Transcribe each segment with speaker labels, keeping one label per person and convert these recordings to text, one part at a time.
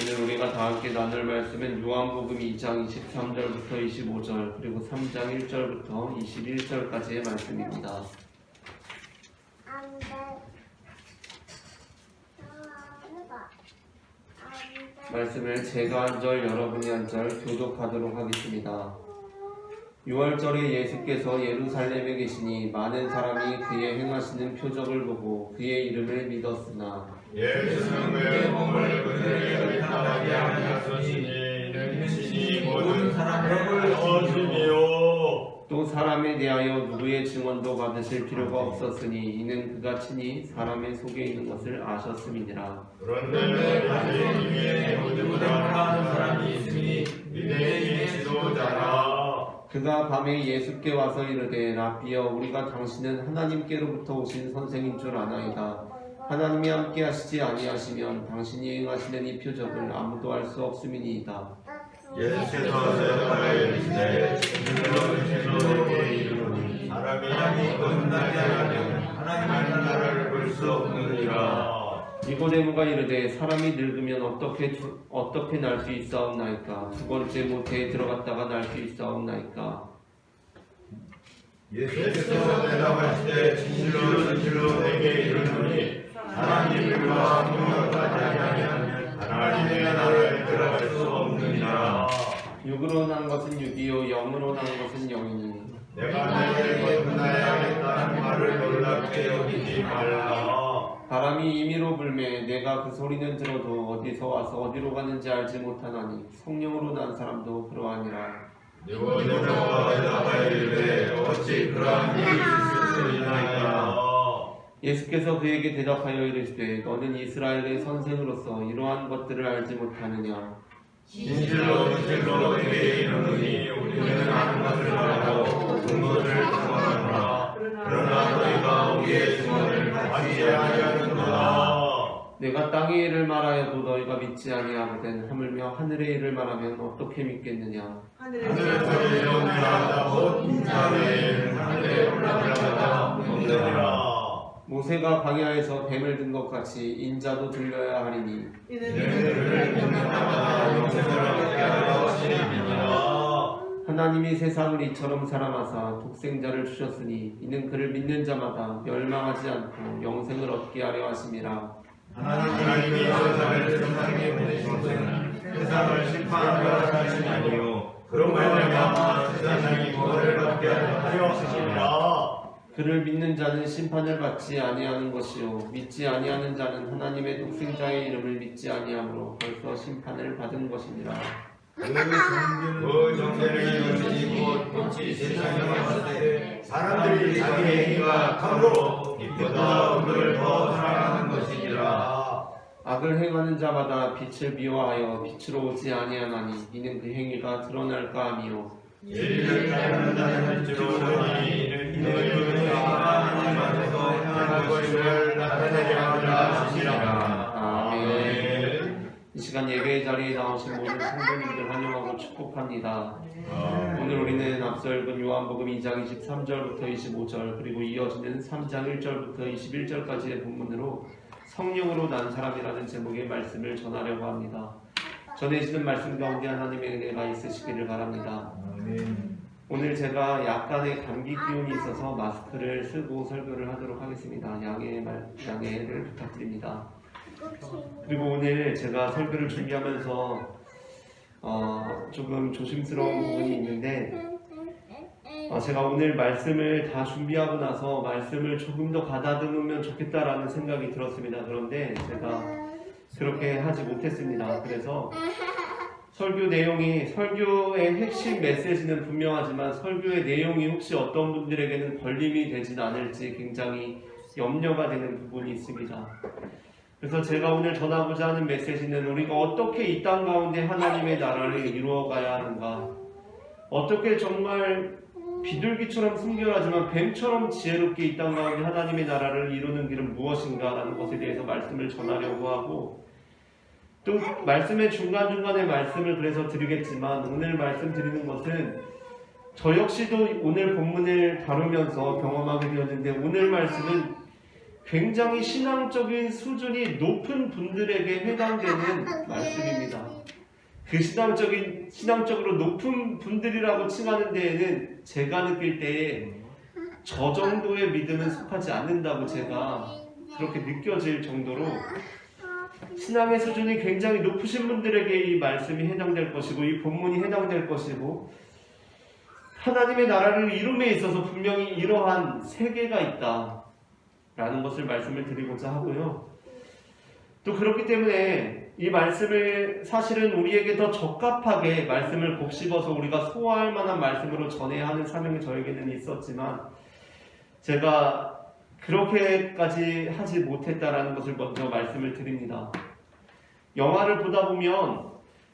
Speaker 1: 오늘 우리가 다 함께 나눌 말씀은 요한복음 2장 23절부터 25절 그리고 3장 1절부터 21절까지의 말씀입니다. 말씀을 제가 한 절 여러분이 한 절 교독하도록 하겠습니다. 6월절에 예수께서 예루살렘에 계시니 많은 사람이 그의 행하시는 표적을 보고 그의 이름을 믿었으나
Speaker 2: 예수는 그의 몸을 그들에게 나가게 하셨으니 이는 신이 모든 사람을 거스리요.
Speaker 1: 또 사람에 대하여 누구의 증언도 받으실 필요가 없었으니 이는 그가 친히 사람의 속에 있는 것을 아셨음이니라.
Speaker 2: 그런데 자기 중에 모두보다 많은 사람이 있으니 유대인의 지도자라.
Speaker 1: 그가 밤에 예수께 와서 이르되 라비여 우리가 당신은 하나님께로부터 오신 선생인 줄 아나이다. 하나님이 함께 하시지 아니하시면 당신이 행하시는 이 표적을 아무도 알 수 없음이니이다.
Speaker 2: 예수께서 대답하여 이르시되 진실로 내게 이르노니 사람이 거듭나지 않으면 하나님의 나라를 볼 수 없느니라.
Speaker 1: 니고데모가 이르되 사람이 늙으면 어떻게 날 수 있사옵나이까? 두 번째 모태에 들어갔다가 날 수 있사옵나이까?
Speaker 2: 예수께서 대답하시되 진실로 내게 이르노니 사람이 불과 성령까지 아니하면 하나님의 나라에 들어갈 수 없느니라.
Speaker 1: 육으로 난 것은 육이요 영으로 난 것은 영이니
Speaker 2: 내가 내게 거듭나야겠다는 말을 놀랍게 여기지 말라.
Speaker 1: 바람이 임의로 불매 내가 그 소리는 들어도 어디서 와서 어디로 가는지 알지 못하나니 성령으로 난 사람도 그러하니라.
Speaker 2: 니고데모가 대답하여 이르되 어찌 그러한 일이 있을 수 있나이까.
Speaker 1: 예수께서 그에게 대답하여 이르시되 너는 이스라엘의 선생으로서 이러한 것들을 알지 못하느냐?
Speaker 2: 진실로 내게 이르노니 우리는 아는 것을 말하고 본 것을 증언하노라. 그러나 너희가 우리의 증언을 받지 아니하는도다.
Speaker 1: 내가 땅의 일을 말하여도 너희가 믿지 아니하거든 하물며 하늘의 일을 말하면 어떻게 믿겠느냐?
Speaker 2: 하늘에서 내려오느라 곧 인자의 하늘에 올라가다 없느니라.
Speaker 1: 모세가 광야에서 뱀을 든 것 같이 인자도 들려야 하리니
Speaker 2: 이는 그를 믿는 자마다 영생을 얻게 하려 하심이니라.
Speaker 1: 하나님이 세상을 이처럼 사랑하사 독생자를 주셨으니 이는 그를 믿는 자마다 멸망하지 않고 영생을 얻게 하려 하심이라.
Speaker 2: 하나님이 세상에 보내신 것은 세상을 심판하려 하심이 아니요 그로 말미암아 세상이 구원을 얻게 하려 하심이라.
Speaker 1: 그를 믿는 자는 심판을 받지 아니하는 것이요 믿지 아니하는 자는 하나님의 독생자의 이름을 믿지 아니하므로 벌써 심판을 받은 것이니라.
Speaker 2: 그 정죄는 이곳 빛이 세상에 왔을 때 사람들이 자기 행위가 악함으로 빛보다 음을 더 사랑하는 것이니라.
Speaker 1: 악을 행하는 자마다 빛을 미워하여 빛으로 오지 아니하나니 이는 그 행위가 드러날까 하미요
Speaker 2: 진리를 따르는 자는 할지로 보니 이는 너희가 하나님 앞에서 행하는 것을 나타내게 하리라 하시니라. 아멘.
Speaker 1: 이 시간 예배의 자리에 나오신 모든 성도님들 환영하고 축복합니다. 오늘 우리는 앞서 읽은 요한복음 2장 23절부터 25절 그리고 이어지는 3장 1절부터 21절까지의 본문으로 성령으로 난 사람이라는 제목의 말씀을 전하려고 합니다. 전해지는 말씀 가운데 하나님의 은혜가 있으시기를 바랍니다. 오늘 제가 약간의 감기 기운이 있어서 마스크를 쓰고 설교를 하도록 하겠습니다. 양해를 부탁드립니다. 그리고 오늘 제가 설교를 준비하면서 조금 조심스러운 부분이 있는데 제가 오늘 말씀을 다 준비하고 나서 말씀을 조금 더 가다듬으면 좋겠다라는 생각이 들었습니다. 그런데 제가 그렇게 하지 못했습니다. 그래서 설교 내용이 설교의 핵심 메시지는 분명하지만 설교의 내용이 혹시 어떤 분들에게는 걸림이 되진 않을지 굉장히 염려가 되는 부분이 있습니다. 그래서 제가 오늘 전하고자 하는 메시지는 우리가 어떻게 이 땅 가운데 하나님의 나라를 이루어가야 하는가, 어떻게 정말 비둘기처럼 순결하지만 뱀처럼 지혜롭게 이 땅 가운데 하나님의 나라를 이루는 길은 무엇인가 라는 것에 대해서 말씀을 전하려고 하고, 또 말씀의 중간중간에 말씀을 그래서 드리겠지만 오늘 말씀드리는 것은 저 역시도 오늘 본문을 다루면서 경험하게 되었는데 오늘 말씀은 굉장히 신앙적인 수준이 높은 분들에게 해당되는 말씀입니다. 그 신앙적으로 높은 분들이라고 칭하는 데에는 제가 느낄 때에 저 정도의 믿음은 속하지 않는다고 제가 그렇게 느껴질 정도로 신앙의 수준이 굉장히 높으신 분들에게 이 말씀이 해당될 것이고 이 본문이 해당될 것이고 하나님의 나라를 이룸에 있어서 분명히 이러한 세계가 있다라는 것을 말씀을 드리고자 하고요. 또 그렇기 때문에 이 말씀을 사실은 우리에게 더 적합하게 말씀을 곱씹어서 우리가 소화할 만한 말씀으로 전해야 하는 사명이 저에게는 있었지만 제가 그렇게까지 하지 못했다라는 것을 먼저 말씀을 드립니다. 영화를 보다 보면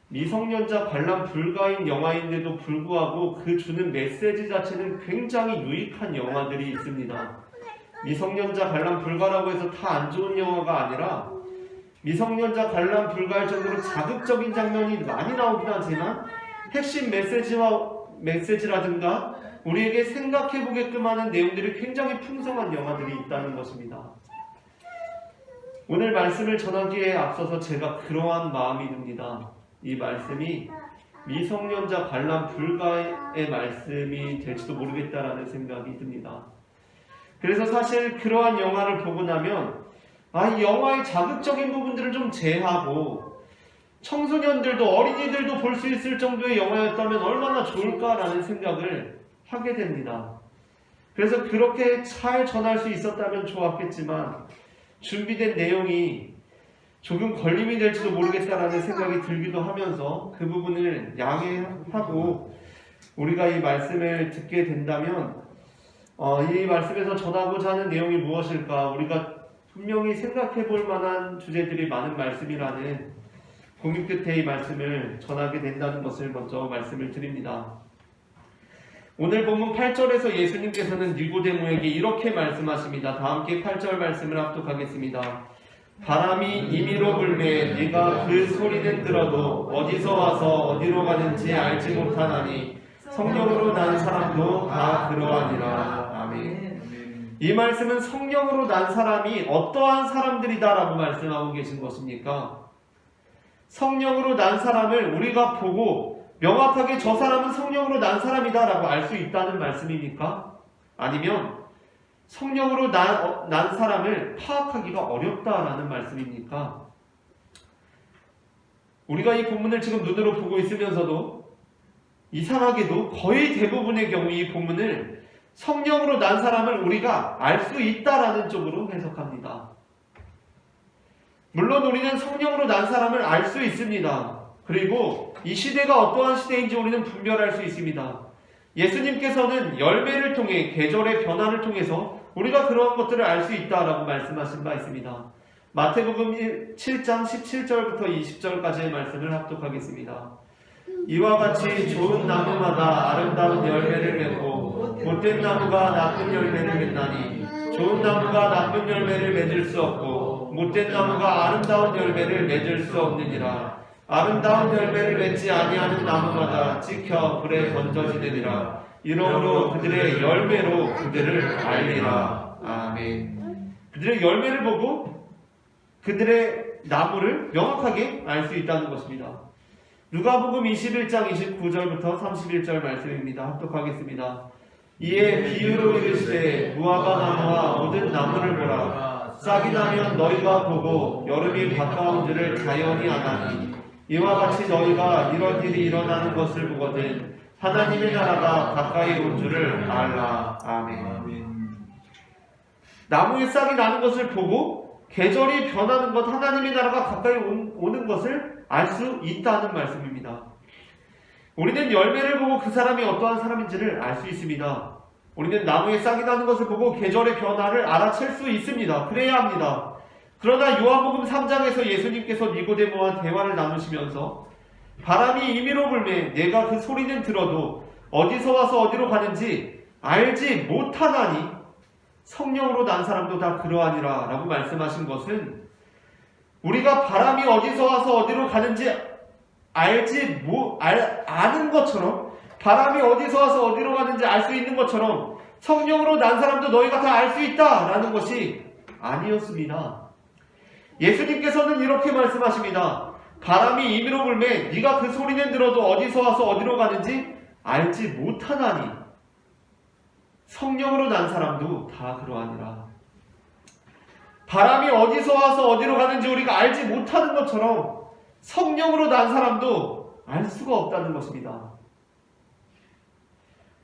Speaker 1: 미성년자 관람 불가인 영화인데도 불구하고 그 주는 메시지 자체는 굉장히 유익한 영화들이 있습니다. 미성년자 관람 불가라고 해서 다 안 좋은 영화가 아니라 미성년자 관람 불가할 정도로 자극적인 장면이 많이 나오긴 하지만 핵심 메시지라든가 우리에게 생각해보게끔 하는 내용들이 굉장히 풍성한 영화들이 있다는 것입니다. 오늘 말씀을 전하기에 앞서서 제가 그러한 마음이 듭니다. 이 말씀이 미성년자 관람 불가의 말씀이 될지도 모르겠다라는 생각이 듭니다. 그래서 사실 그러한 영화를 보고 나면 이 영화의 자극적인 부분들을 좀 제하고 청소년들도 어린이들도 볼 수 있을 정도의 영화였다면 얼마나 좋을까라는 생각을 하게 됩니다. 그래서 그렇게 잘 전할 수 있었다면 좋았겠지만 준비된 내용이 조금 걸림이 될지도 모르겠다라는 생각이 들기도 하면서 그 부분을 양해하고 우리가 이 말씀을 듣게 된다면 이 말씀에서 전하고자 하는 내용이 무엇일까 우리가 분명히 생각해 볼 만한 주제들이 많은 말씀이라는 고민 끝에 이 말씀을 전하게 된다는 것을 먼저 말씀을 드립니다. 오늘 본문 8절에서 예수님께서는 니고데모에게 이렇게 말씀하십니다. 다 함께 8절 말씀을 합독하겠습니다. 바람이 임의로 불매 네가 그 소리는 들어도 어디서 와서 어디로 가는지 알지 못하나니 성령으로 난 사람도 다 그러하니라. 아멘. 이 말씀은 성령으로 난 사람이 어떠한 사람들이다라고 말씀하고 계신 것입니까? 성령으로 난 사람을 우리가 보고 명확하게 저 사람은 성령으로 난 사람이다라고 알 수 있다는 말씀입니까? 아니면 성령으로 난 사람을 파악하기가 어렵다라는 말씀입니까? 우리가 이 본문을 지금 눈으로 보고 있으면서도 이상하게도 거의 대부분의 경우 이 본문을 성령으로 난 사람을 우리가 알 수 있다라는 쪽으로 해석합니다. 물론 우리는 성령으로 난 사람을 알 수 있습니다. 그리고 이 시대가 어떠한 시대인지 우리는 분별할 수 있습니다. 예수님께서는 열매를 통해 계절의 변화를 통해서 우리가 그러한 것들을 알 수 있다라고 말씀하신 바 있습니다. 마태복음 7장 17절부터 20절까지의 말씀을 합독하겠습니다. 이와 같이 좋은 나무마다 아름다운 열매를 맺고 못된 나무가 나쁜 열매를 맺나니 좋은 나무가 나쁜 열매를 맺을 수 없고 못된 나무가 아름다운 열매를 맺을 수 없느니라. 아름다운 열매를 맺지 아니하는 나무마다 찍혀 불에 던져지느니라. 이러므로 그들의 열매로 그들을 알리라. 아멘. 그들의 열매를 보고 그들의 나무를 명확하게 알 수 있다는 것입니다. 누가복음 21장 29절부터 31절 말씀입니다. 합독하겠습니다. 이에 비유로 이르시되 무화과 나무와 모든 나무를 보라. 싹이 나면 너희가 보고 여름이 가까운 줄을 자연히 아나니 이와 같이 너희가 이런 일이 일어나는 것을 보거든 하나님의 나라가 가까이 온 줄을 알라. 아멘. 나무에 싹이 나는 것을 보고 계절이 변하는 것, 하나님의 나라가 가까이 오는 것을 알 수 있다는 말씀입니다. 우리는 열매를 보고 그 사람이 어떠한 사람인지를 알 수 있습니다. 우리는 나무에 싹이 나는 것을 보고 계절의 변화를 알아챌 수 있습니다. 그래야 합니다. 그러나 요한복음 3장에서 예수님께서 니고데모와 대화를 나누시면서 바람이 임의로 불매 내가 그 소리는 들어도 어디서 와서 어디로 가는지 알지 못하나니 성령으로 난 사람도 다 그러하니라 라고 말씀하신 것은 우리가 바람이 어디서 와서 어디로 가는지 아는 것처럼 바람이 어디서 와서 어디로 가는지 알 수 있는 것처럼 성령으로 난 사람도 너희가 다 알 수 있다라는 것이 아니었습니다. 예수님께서는 이렇게 말씀하십니다. 바람이 임의로 불매 네가 그 소리는 들어도 어디서 와서 어디로 가는지 알지 못하나니 성령으로 난 사람도 다 그러하니라. 바람이 어디서 와서 어디로 가는지 우리가 알지 못하는 것처럼 성령으로 난 사람도 알 수가 없다는 것입니다.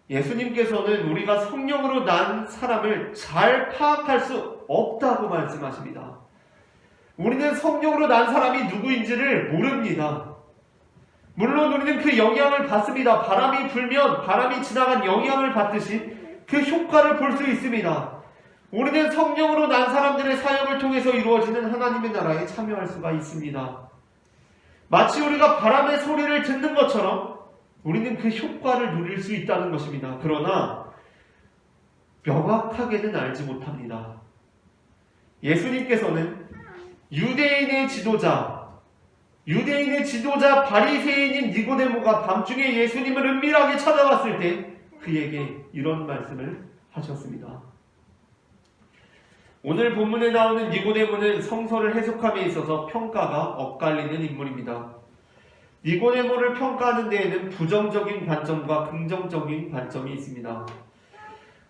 Speaker 1: 예수님께서는 우리가 성령으로 난 사람을 잘 파악할 수 없다고 말씀하십니다. 우리는 성령으로 난 사람이 누구인지를 모릅니다. 물론 우리는 그 영향을 받습니다. 바람이 불면 바람이 지나간 영향을 받듯이 그 효과를 볼 수 있습니다. 우리는 성령으로 난 사람들의 사역을 통해서 이루어지는 하나님의 나라에 참여할 수가 있습니다. 마치 우리가 바람의 소리를 듣는 것처럼 우리는 그 효과를 누릴 수 있다는 것입니다. 그러나 명확하게는 알지 못합니다. 예수님께서는 유대인의 지도자 바리새인인 니고데모가 밤중에 예수님을 은밀하게 찾아왔을 때 그에게 이런 말씀을 하셨습니다. 오늘 본문에 나오는 니고데모는 성서를 해석함에 있어서 평가가 엇갈리는 인물입니다. 니고데모를 평가하는 데에는 부정적인 관점과 긍정적인 관점이 있습니다.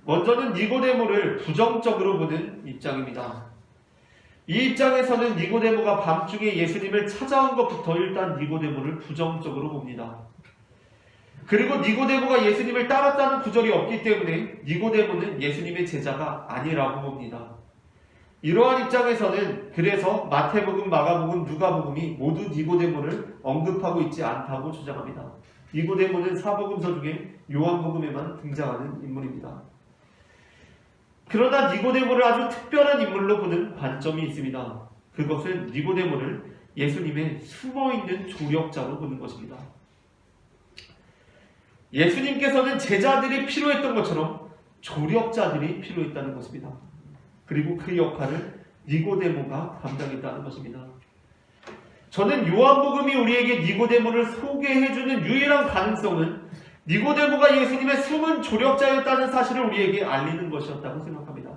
Speaker 1: 먼저는 니고데모를 부정적으로 보는 입장입니다. 이 입장에서는 니고데모가 밤중에 예수님을 찾아온 것부터 일단 니고데모를 부정적으로 봅니다. 그리고 니고데모가 예수님을 따랐다는 구절이 없기 때문에 니고데모는 예수님의 제자가 아니라고 봅니다. 이러한 입장에서는 그래서 마태복음, 마가복음, 누가복음이 모두 니고데모를 언급하고 있지 않다고 주장합니다. 니고데모는 사복음서 중에 요한복음에만 등장하는 인물입니다. 그러나 니고데모를 아주 특별한 인물로 보는 관점이 있습니다. 그것은 니고데모를 예수님의 숨어있는 조력자로 보는 것입니다. 예수님께서는 제자들이 필요했던 것처럼 조력자들이 필요했다는 것입니다. 그리고 그 역할을 니고데모가 감당했다는 것입니다. 저는 요한복음이 우리에게 니고데모를 소개해주는 유일한 가능성은 니고데모가 예수님의 숨은 조력자였다는 사실을 우리에게 알리는 것이었다고 생각합니다.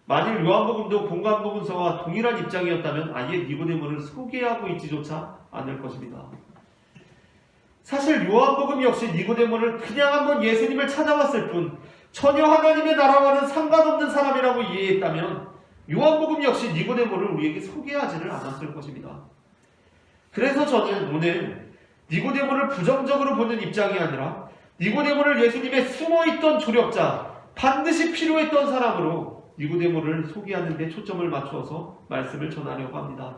Speaker 1: 만일 요한복음도 공관복음서와 동일한 입장이었다면 아예 니고데모를 소개하고 있지조차 않을 것입니다. 사실 요한복음 역시 니고데모를 그냥 한번 예수님을 찾아왔을 뿐 전혀 하나님의 나라와는 상관없는 사람이라고 이해했다면 요한복음 역시 니고데모를 우리에게 소개하지를 않았을 것입니다. 그래서 저는 오늘 니고데모를 부정적으로 보는 입장이 아니라 니고데모를 예수님의 숨어있던 조력자, 반드시 필요했던 사람으로 니고데모를 소개하는 데 초점을 맞추어서 말씀을 전하려고 합니다.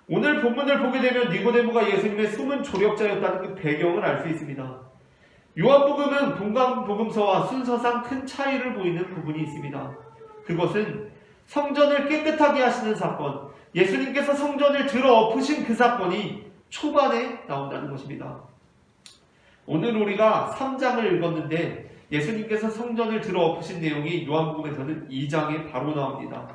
Speaker 1: 오늘 본문을 보게 되면 니고데모가 예수님의 숨은 조력자였다는 그 배경을 알 수 있습니다. 요한복음은 공관복음서와 순서상 큰 차이를 보이는 부분이 있습니다. 그것은 성전을 깨끗하게 하시는 사건, 예수님께서 성전을 들어 엎으신 그 사건이 초반에 나온다는 것입니다. 오늘 우리가 3장을 읽었는데 예수님께서 성전을 들어 엎으신 내용이 요한복음에서는 2장에 바로 나옵니다.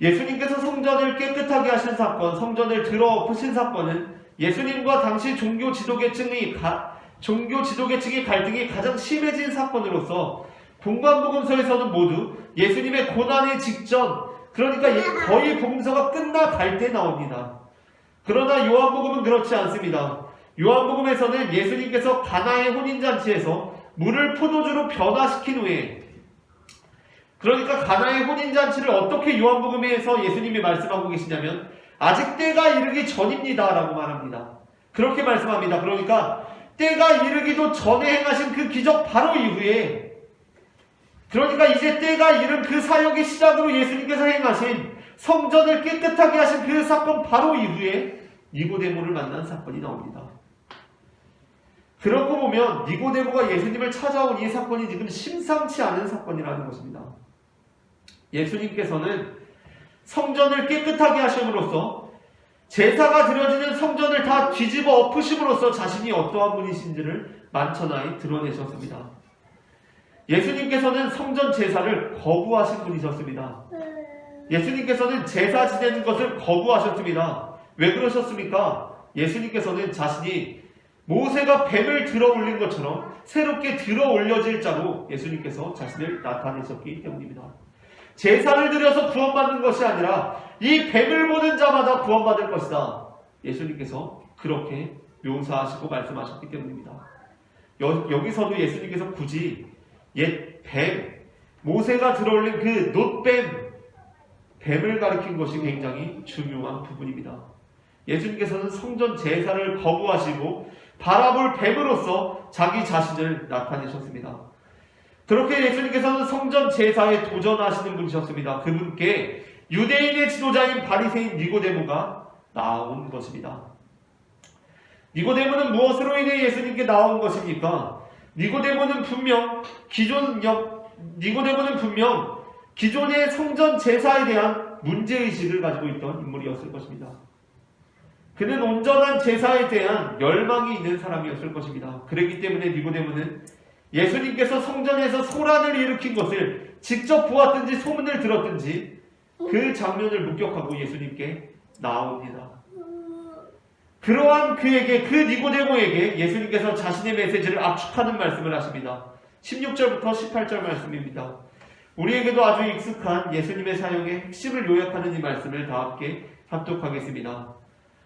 Speaker 1: 예수님께서 성전을 깨끗하게 하신 사건, 성전을 들어 엎으신 사건은 예수님과 당시 종교 지도계층의 갈등이 가장 심해진 사건으로서 공관복음서에서는 모두 예수님의 고난의 직전, 그러니까 거의 복음서가 끝나갈 때 나옵니다. 그러나 요한복음은 그렇지 않습니다. 요한복음에서는 예수님께서 가나의 혼인잔치에서 물을 포도주로 변화시킨 후에, 그러니까 가나의 혼인잔치를 어떻게 요한복음에서 예수님이 말씀하고 계시냐면 아직 때가 이르기 전입니다 라고 말합니다. 그렇게 말씀합니다. 그러니까 때가 이르기도 전에 행하신 그 기적 바로 이후에, 그러니까 이제 때가 이른 그 사역의 시작으로 예수님께서 행하신 성전을 깨끗하게 하신 그 사건 바로 이후에 니고데모를 만난 사건이 나옵니다. 그렇고 보면 니고데모가 예수님을 찾아온 이 사건이 지금 심상치 않은 사건이라는 것입니다. 예수님께서는 성전을 깨끗하게 하심으로써 제사가 드려지는 성전을 다 뒤집어 엎으심으로써 자신이 어떠한 분이신지를 만천하에 드러내셨습니다. 예수님께서는 성전 제사를 거부하신 분이셨습니다. 예수님께서는 제사 지내는 것을 거부하셨습니다. 왜 그러셨습니까? 예수님께서는 자신이 모세가 뱀을 들어 올린 것처럼 새롭게 들어 올려질 자로 예수님께서 자신을 나타내셨기 때문입니다. 제사를 드려서 구원받는 것이 아니라 이 뱀을 보는 자마다 구원받을 것이다. 예수님께서 그렇게 묘사하시고 말씀하셨기 때문입니다. 여기서도 예수님께서 굳이 옛 뱀, 모세가 들어올린 그 놋뱀, 뱀을 가리킨 것이 굉장히 중요한 부분입니다. 예수님께서는 성전 제사를 거부하시고 바라볼 뱀으로서 자기 자신을 나타내셨습니다. 그렇게 예수님께서는 성전 제사에 도전하시는 분이셨습니다. 그분께 유대인의 지도자인 바리새인 니고데모가 나온 것입니다. 니고데모는 무엇으로 인해 예수님께 나온 것입니까? 니고데모는 분명 기존의 성전 제사에 대한 문제의식을 가지고 있던 인물이었을 것입니다. 그는 온전한 제사에 대한 열망이 있는 사람이었을 것입니다. 그렇기 때문에 니고데모는 예수님께서 성전에서 소란을 일으킨 것을 직접 보았든지 소문을 들었든지 그 장면을 목격하고 예수님께 나옵니다. 그러한 그 니고데모에게 예수님께서 자신의 메시지를 압축하는 말씀을 하십니다. 16절부터 18절 말씀입니다. 우리에게도 아주 익숙한 예수님의 사역의 핵심을 요약하는 이 말씀을 다 함께 합독하겠습니다.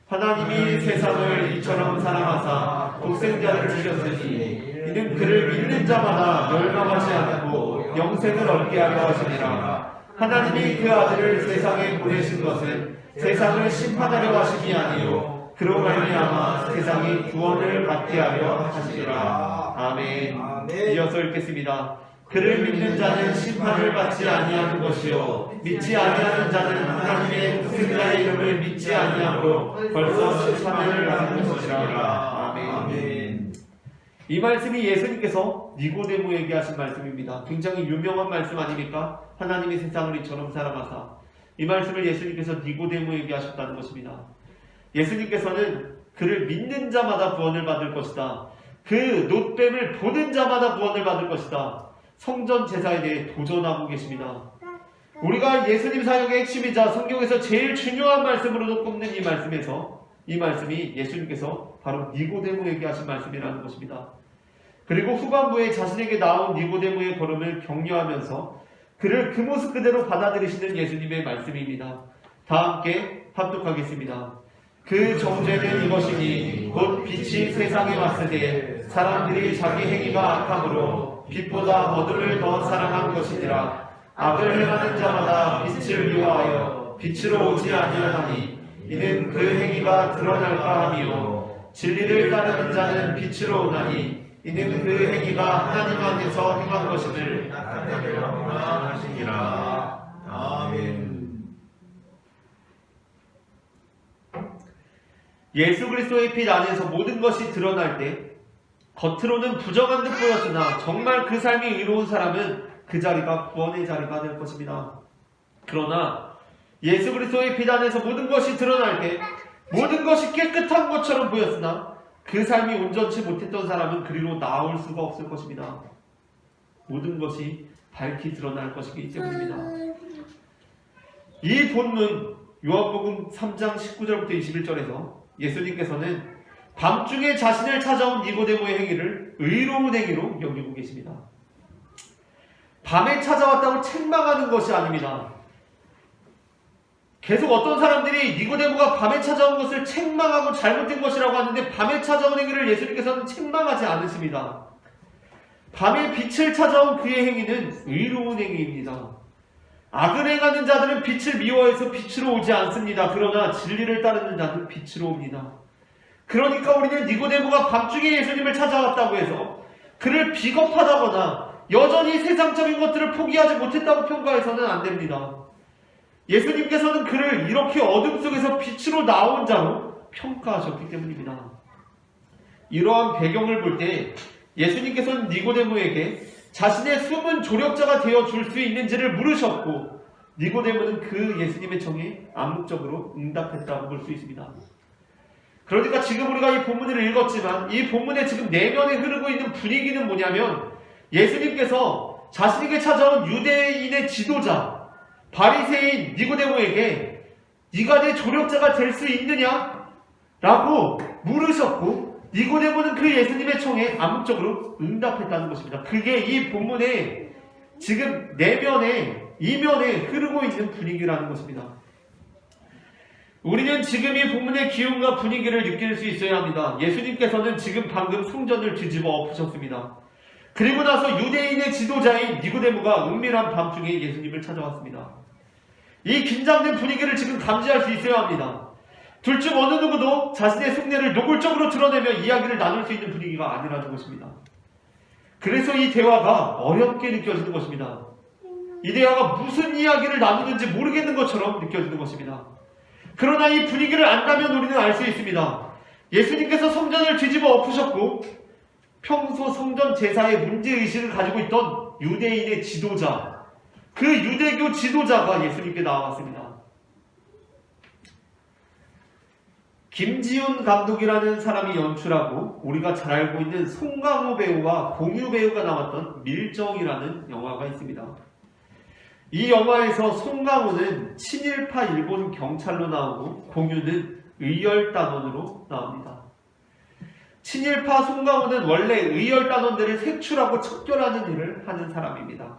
Speaker 1: 하나님이 세상을 이처럼 사랑하사 독생자를 주셨으니 이는 그를 믿는 자마다 멸망하지 않고 영생을 얻게 하려 하심이라. 하나님이 그 아들을 세상에 보내신 것은 세상을 심판하려 하심이 아니요 그로 말미암아 세상이 구원을 받게 하려 하시리라. 아멘. 이어서 읽겠습니다. 그를 믿는 자는 심판을 받지 아니하는 것이요 믿지 아니하는 자는 하나님의 독생자의 이름을 믿지 아니하므로 벌써 심판을 받는 것이라. 아멘. 이 말씀이 예수님께서 니고데모에게 하신 말씀입니다. 굉장히 유명한 말씀 아닙니까? 하나님이 세상을 이처럼 사랑하사. 이 말씀을 예수님께서 니고데모에게 하셨다는 것입니다. 예수님께서는 그를 믿는 자마다 구원을 받을 것이다. 그 놋뱀을 보는 자마다 구원을 받을 것이다. 성전 제사에 대해 도전하고 계십니다. 우리가 예수님 사역의 핵심이자 성경에서 제일 중요한 말씀으로도 꼽는 이 말씀에서 이 말씀이 예수님께서 바로 니고데모에게 하신 말씀이라는 것입니다. 그리고 후반부에 자신에게 나온 니고데모의 걸음을 격려하면서 그를 그 모습 그대로 받아들이시는 예수님의 말씀입니다. 다 함께 합독하겠습니다. 그 정죄는 이것이니 곧 빛이 세상에 왔을 때 사람들이 자기 행위가 악함으로 빛보다 어둠을 더 사랑한 것이니라. 악을 행하는 자마다 빛을 미워하여 빛으로 오지 아니하나니 이는 그 행위가 드러날까 함이요 진리를 따르는 자는 빛으로 오나니 이는 그 행위가 하나님 안에서 행한 것임을 나타내려니와 하시니라. 아멘. 예수 그리스도의 빛 안에서 모든 것이 드러날 때 겉으로는 부정한 듯 보였으나 정말 그 삶이 의로운 사람은 그 자리가 구원의 자리가 될 것입니다. 그러나 예수 그리스도의 빛 안에서 모든 것이 드러날 때 모든 것이 깨끗한 것처럼 보였으나 그 삶이 온전치 못했던 사람은 그리로 나올 수가 없을 것입니다. 모든 것이 밝히 드러날 것이기 때문입니다. 이 본문 요한복음 3장 19절부터 21절에서 예수님께서는 밤중에 자신을 찾아온 니고데모의 행위를 의로운 행위로 여기고 계십니다. 밤에 찾아왔다고 책망하는 것이 아닙니다. 계속 어떤 사람들이 니고데모가 밤에 찾아온 것을 책망하고 잘못된 것이라고 하는데 밤에 찾아온 행위를 예수님께서는 책망하지 않으십니다. 밤에 빛을 찾아온 그의 행위는 의로운 행위입니다. 악을 행하는 자들은 빛을 미워해서 빛으로 오지 않습니다. 그러나 진리를 따르는 자는 빛으로 옵니다. 그러니까 우리는 니고데모가 밤중에 예수님을 찾아왔다고 해서 그를 비겁하다거나 여전히 세상적인 것들을 포기하지 못했다고 평가해서는 안 됩니다. 예수님께서는 그를 이렇게 어둠 속에서 빛으로 나온 자로 평가하셨기 때문입니다. 이러한 배경을 볼 때 예수님께서는 니고데모에게 자신의 숨은 조력자가 되어줄 수 있는지를 물으셨고 니고데모는 그 예수님의 청에 암묵적으로 응답했다고 볼 수 있습니다. 그러니까 지금 우리가 이 본문을 읽었지만 이 본문에 지금 내면에 흐르고 있는 분위기는 뭐냐면 예수님께서 자신에게 찾아온 유대인의 지도자 바리새인 니고데모에게 네가 내 조력자가 될 수 있느냐? 라고 물으셨고 니고데모는 그 예수님의 청에 암묵적으로 응답했다는 것입니다. 그게 이 본문의 지금 내면에 이면에 흐르고 있는 분위기라는 것입니다. 우리는 지금 이 본문의 기운과 분위기를 느낄 수 있어야 합니다. 예수님께서는 지금 방금 성전을 뒤집어 엎으셨습니다. 그리고 나서 유대인의 지도자인 니고데모가 은밀한 밤중에 예수님을 찾아왔습니다. 이 긴장된 분위기를 지금 감지할 수 있어야 합니다. 둘 중 어느 누구도 자신의 속내를 노골적으로 드러내며 이야기를 나눌 수 있는 분위기가 아니라는 것입니다. 그래서 이 대화가 어렵게 느껴지는 것입니다. 이 대화가 무슨 이야기를 나누는지 모르겠는 것처럼 느껴지는 것입니다. 그러나 이 분위기를 안다면 우리는 알 수 있습니다. 예수님께서 성전을 뒤집어 엎으셨고 평소 성전 제사의 문제의식을 가지고 있던 유대인의 지도자, 그 유대교 지도자가 예수님께 나와왔습니다. 김지훈 감독이라는 사람이 연출하고 우리가 잘 알고 있는 송강호 배우와 공유 배우가 나왔던 밀정이라는 영화가 있습니다. 이 영화에서 송강호는 친일파 일본 경찰로 나오고 공유는 의열단원으로 나옵니다. 친일파 송강호는 원래 의열단원들을 색출하고 척결하는 일을 하는 사람입니다.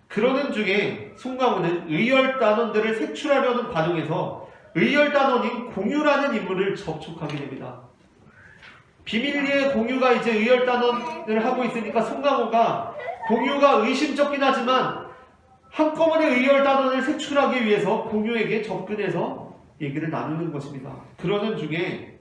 Speaker 1: 그러는 중에 송강호는 의열단원들을 색출하려는 과정에서 의열단원인 공유라는 인물을 접촉하게 됩니다. 비밀리에 공유가 이제 의열단원을 하고 있으니까 송강호가 공유가 의심쩍긴 하지만 한꺼번에 의열단원을 색출하기 위해서 공유에게 접근해서 얘기를 나누는 것입니다. 그러는 중에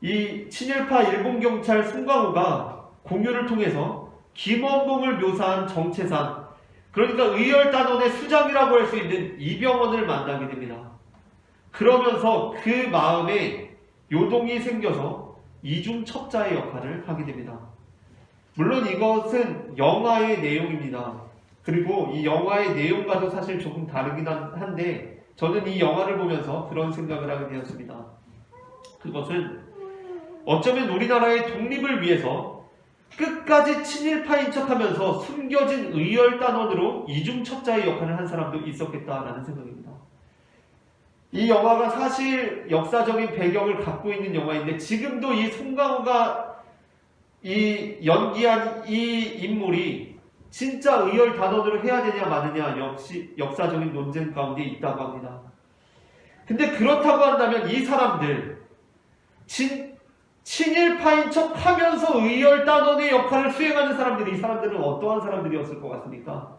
Speaker 1: 이 친일파 일본경찰 송강호가 공유를 통해서 김원봉을 묘사한 정체산, 그러니까 의열단원의 수장이라고 할 수 있는 이병헌을 만나게 됩니다. 그러면서 그 마음에 요동이 생겨서 이중첩자의 역할을 하게 됩니다. 물론 이것은 영화의 내용입니다. 그리고 이 영화의 내용과도 사실 조금 다르긴 한데 저는 이 영화를 보면서 그런 생각을 하게 되었습니다. 그것은 어쩌면 우리나라의 독립을 위해서 끝까지 친일파인 척하면서 숨겨진 의열단원으로 이중첩자의 역할을 한 사람도 있었겠다라는 생각입니다. 이 영화가 사실 역사적인 배경을 갖고 있는 영화인데 지금도 이 송강호가 이 연기한 이 인물이 진짜 의열단원으로 해야 되냐 마느냐 역시 역사적인 논쟁 가운데 있다고 합니다. 근데 그렇다고 한다면 이 사람들 친일파인 척 하면서 의열단원의 역할을 수행하는 사람들이 이 사람들은 어떠한 사람들이었을 것 같습니까?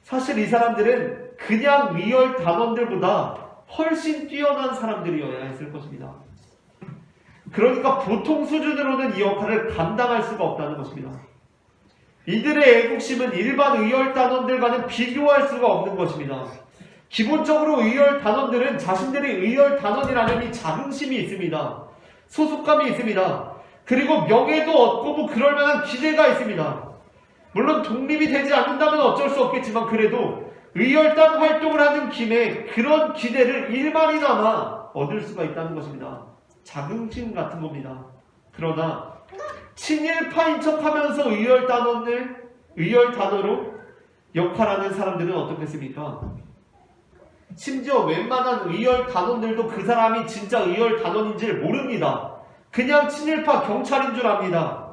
Speaker 1: 사실 이 사람들은 그냥 의열단원들보다 훨씬 뛰어난 사람들이어야 했을 것입니다. 그러니까 보통 수준으로는 이 역할을 감당할 수가 없다는 것입니다. 이들의 애국심은 일반 의열단원들과는 비교할 수가 없는 것입니다. 기본적으로 의열단원들은 자신들이 의열단원이라는 이 자긍심이 있습니다. 소속감이 있습니다. 그리고 명예도 얻고 뭐 그럴 만한 기대가 있습니다. 물론 독립이 되지 않는다면 어쩔 수 없겠지만 그래도 의열단 활동을 하는 김에 그런 기대를 일반이나마 얻을 수가 있다는 것입니다. 자긍심 같은 겁니다. 그러나 친일파인 척하면서 의열단원으로 역할하는 사람들은 어떻겠습니까? 심지어 웬만한 의열단원들도 그 사람이 진짜 의열단원인지를 모릅니다. 그냥 친일파 경찰인 줄 압니다.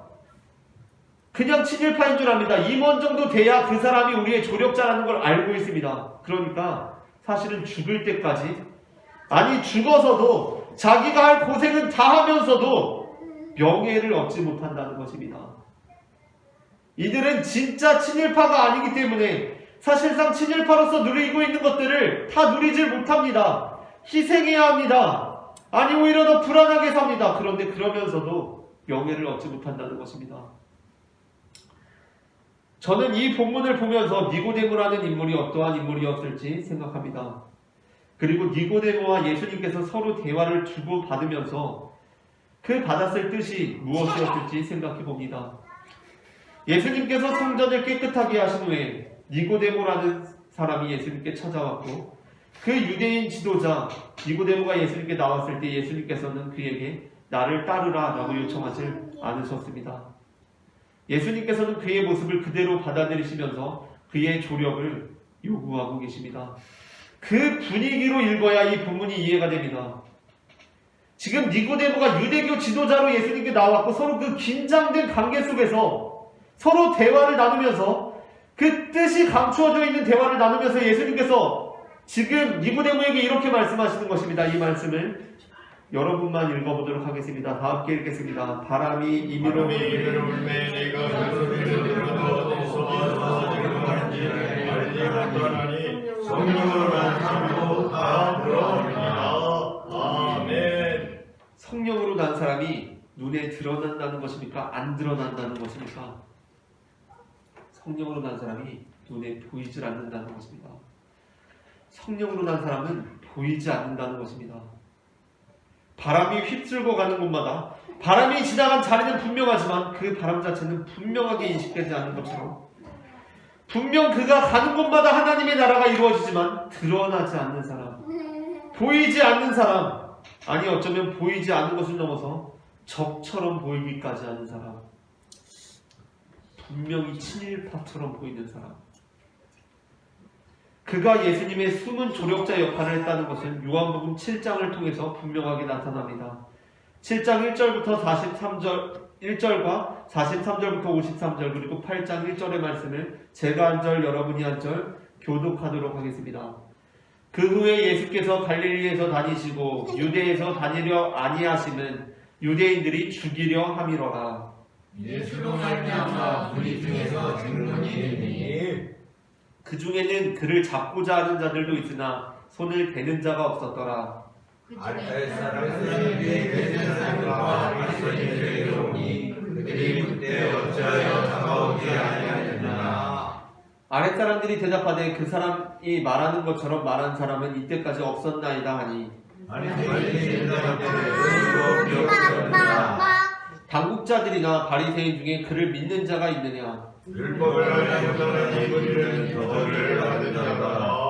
Speaker 1: 그냥 친일파인 줄 압니다. 임원 정도 돼야 그 사람이 우리의 조력자라는 걸 알고 있습니다. 그러니까 사실은 죽을 때까지, 아니 죽어서도 자기가 할 고생은 다 하면서도 명예를 얻지 못한다는 것입니다. 이들은 진짜 친일파가 아니기 때문에 사실상 친일파로서 누리고 있는 것들을 다 누리질 못합니다. 희생해야 합니다. 아니 오히려 더 불안하게 삽니다. 그런데 그러면서도 명예를 얻지 못한다는 것입니다. 저는 이 본문을 보면서 니고데모라는 인물이 어떠한 인물이었을지 생각합니다. 그리고 니고데모와 예수님께서 서로 대화를 주고받으면서 그 받았을 뜻이 무엇이었을지 생각해 봅니다. 예수님께서 성전을 깨끗하게 하신 후에 니고데모라는 사람이 예수님께 찾아왔고 그 유대인 지도자 니고데모가 예수님께 나왔을 때 예수님께서는 그에게 나를 따르라 라고 요청하지 않으셨습니다. 예수님께서는 그의 모습을 그대로 받아들이시면서 그의 조력을 요구하고 계십니다. 그 분위기로 읽어야 이 본문이 이해가 됩니다. 지금 니고데모가 유대교 지도자로 예수님께 나왔고 서로 그 긴장된 관계 속에서 서로 대화를 나누면서 그 뜻이 감추어져 있는 대화를 나누면서 예수님께서 지금 니고데모에게 이렇게 말씀하시는 것입니다. 이 말씀을 여러분만 읽어보도록 하겠습니다. 다 함께 읽겠습니다. 바람이 임의로
Speaker 2: 불매 네가 그 소리를 들어도 어디서 와서 지금 하는지 알지 못하나니 성령으로 난 사람도 다 들어오리라. 아멘.
Speaker 1: 성령으로 난 사람이 눈에 드러난다는 것입니까? 안 드러난다는 것입니까? 성령으로 난 사람이 눈에 보이질 않는다는 것입니다. 성령으로 난 사람은 보이지 않는다는 것입니다. 바람이 휩쓸고 가는 곳마다 바람이 지나간 자리는 분명하지만 그 바람 자체는 분명하게 인식되지 않는 것처럼 분명 그가 가는 곳마다 하나님의 나라가 이루어지지만 드러나지 않는 사람, 보이지 않는 사람, 아니 어쩌면 보이지 않는 것을 넘어서 적처럼 보이기까지 하는 사람, 분명히 친일파처럼 보이는 사람, 그가 예수님의 숨은 조력자 역할을 했다는 것은 요한복음 7장을 통해서 분명하게 나타납니다. 7장 1절부터 1절과 43절부터 53절 그리고 8장 1절의 말씀을 제가 한 절 여러분이 한 절 교독하도록 하겠습니다. 그 후에 예수께서 갈릴리에서 다니시고 유대에서 다니려 아니하심은 유대인들이 죽이려 함이로라.
Speaker 2: 예수로 말미암아 우리 중에서 증언이 되니
Speaker 1: 그 중에는 그를 잡고자 하는 자들도 있으나 손을 대는 자가 없었더라.
Speaker 2: 아랫사람들이 되는 사람과 바리새인들에게 오니 그들이 그때 어찌하여 다가오지 아니하였느냐.
Speaker 1: 아랫사람들이 대답하되 그 사람이 말하는 것처럼 말한 사람은 이때까지 없었나이다 하니 당국자들이나 바리새인 중에 그를 믿는 자가 있느냐.
Speaker 2: 율법을 알지 못하는 이들은 저주를 받는 자다.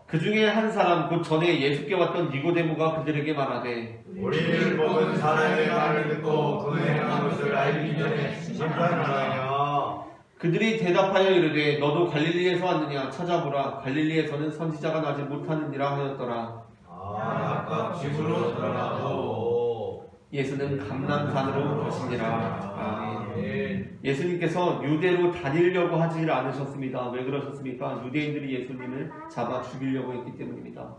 Speaker 1: 그 중에 한 사람 곧 전에 예수께 왔던 니고데모가 그들에게 말하되
Speaker 2: 우리 율법은 사람의 말을 듣고 그 행한 것을 알기 전에 심판하느냐.
Speaker 1: 그들이 대답하여 이르되 너도 갈릴리에서 왔느냐 찾아보라 갈릴리에서는 선지자가 나지 못하느니라 하였더라.
Speaker 2: 각각 집으로 돌아가도
Speaker 1: 예수는 감람산으로 가시니라. 아멘. 예수님께서 유대로 다니려고 하지 않으셨습니다. 왜 그러셨습니까? 유대인들이 예수님을 잡아 죽이려고 했기 때문입니다.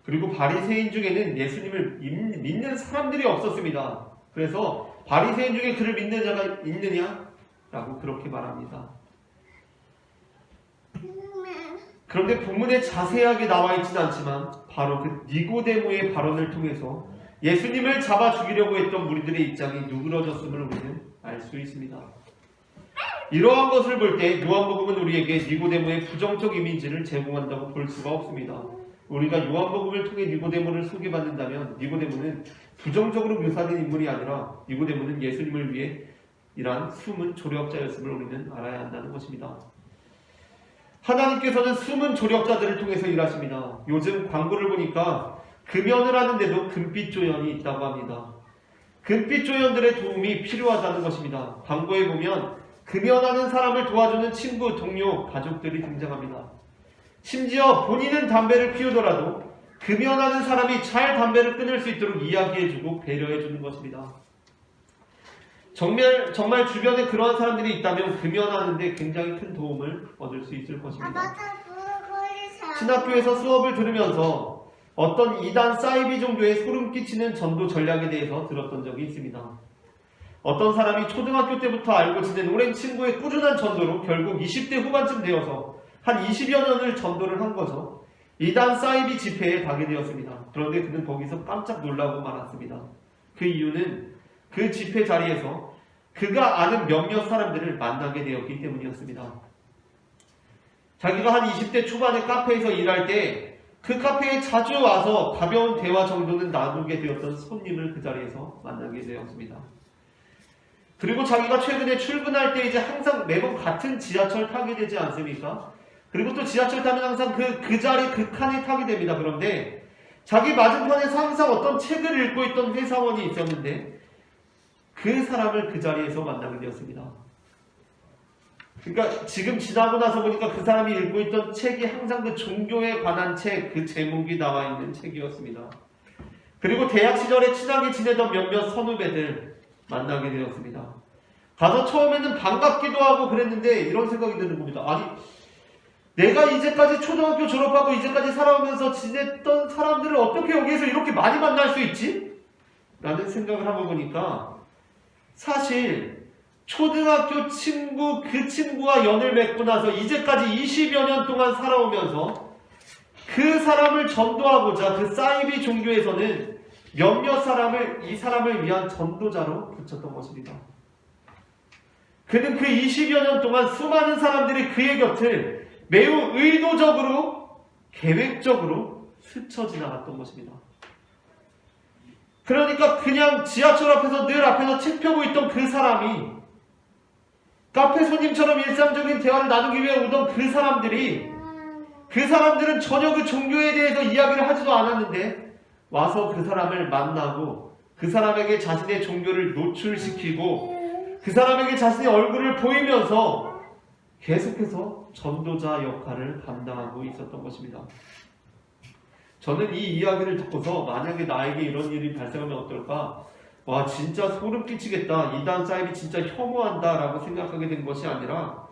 Speaker 1: 그리고 바리새인 중에는 예수님을 믿는 사람들이 없었습니다. 그래서 바리새인 중에 그를 믿는 자가 있느냐? 라고 그렇게 말합니다. 그런데 본문에 자세하게 나와 있지는 않지만 바로 그 니고데모의 발언을 통해서 예수님을 잡아 죽이려고 했던 무리들의 입장이 누그러졌음을 우리는 알 수 있습니다. 이러한 것을 볼 때 요한복음은 우리에게 니고데모의 부정적 이미지를 제공한다고 볼 수가 없습니다. 우리가 요한복음을 통해 니고데모를 소개받는다면 니고데모는 부정적으로 묘사된 인물이 아니라 니고데모는 예수님을 위해 일한 숨은 조력자였음을 우리는 알아야 한다는 것입니다. 하나님께서는 숨은 조력자들을 통해서 일하십니다. 요즘 광고를 보니까 금연을 하는데도 금빛 조연이 있다고 합니다. 금빛 조연들의 도움이 필요하다는 것입니다. 광고에 보면 금연하는 사람을 도와주는 친구, 동료, 가족들이 등장합니다. 심지어 본인은 담배를 피우더라도 금연하는 사람이 잘 담배를 끊을 수 있도록 이야기해주고 배려해주는 것입니다. 정말 주변에 그러한 사람들이 있다면 금연하는데 굉장히 큰 도움을 얻을 수 있을 것입니다. 신학교에서 수업을 들으면서 어떤 이단 사이비 종교의 소름 끼치는 전도 전략에 대해서 들었던 적이 있습니다. 어떤 사람이 초등학교 때부터 알고 지낸 오랜 친구의 꾸준한 전도로 결국 20대 후반쯤 되어서 한 20여 년을 전도를 한 거죠. 이단 사이비 집회에 가게 되었습니다. 그런데 그는 거기서 깜짝 놀라고 말았습니다. 그 이유는 그 집회 자리에서 그가 아는 몇몇 사람들을 만나게 되었기 때문이었습니다. 자기가 한 20대 초반에 카페에서 일할 때 그 카페에 자주 와서 가벼운 대화 정도는 나누게 되었던 손님을 그 자리에서 만나게 되었습니다. 그리고 자기가 최근에 출근할 때 이제 항상 매번 같은 지하철 타게 되지 않습니까? 그리고 또 지하철 타면 항상 그 자리 그 칸에 타게 됩니다. 그런데 자기 맞은편에서 항상 어떤 책을 읽고 있던 회사원이 있었는데 그 사람을 그 자리에서 만나게 되었습니다. 그러니까 지금 지나고 나서 보니까 그 사람이 읽고 있던 책이 항상 그 종교에 관한 책, 그 제목이 나와 있는 책이었습니다. 그리고 대학 시절에 친하게 지내던 몇몇 선후배들 만나게 되었습니다. 가서 처음에는 반갑기도 하고 그랬는데 이런 생각이 드는 겁니다. 아니 내가 이제까지 초등학교 졸업하고 이제까지 살아오면서 지냈던 사람들을 어떻게 여기에서 이렇게 많이 만날 수 있지? 라는 생각을 하고 보니까 사실 초등학교 친구, 그 친구와 연을 맺고 나서 이제까지 20여 년 동안 살아오면서 그 사람을 전도하고자 그 사이비 종교에서는 몇몇 사람을 이 사람을 위한 전도자로 붙였던 것입니다. 그는 그 20여 년 동안 수많은 사람들이 그의 곁을 매우 의도적으로, 계획적으로 스쳐 지나갔던 것입니다. 그러니까 그냥 지하철 앞에서 늘 앞에서 책 펴고 있던 그 사람이 카페 손님처럼 일상적인 대화를 나누기 위해 오던 그 사람들은 전혀 그 종교에 대해서 이야기를 하지도 않았는데 와서 그 사람을 만나고 그 사람에게 자신의 종교를 노출시키고 그 사람에게 자신의 얼굴을 보이면서 계속해서 전도자 역할을 감당하고 있었던 것입니다. 저는 이 이야기를 듣고서 만약에 나에게 이런 일이 발생하면 어떨까? 와, 진짜 소름 끼치겠다. 이단 사이비 진짜 혐오한다 라고 생각하게 된 것이 아니라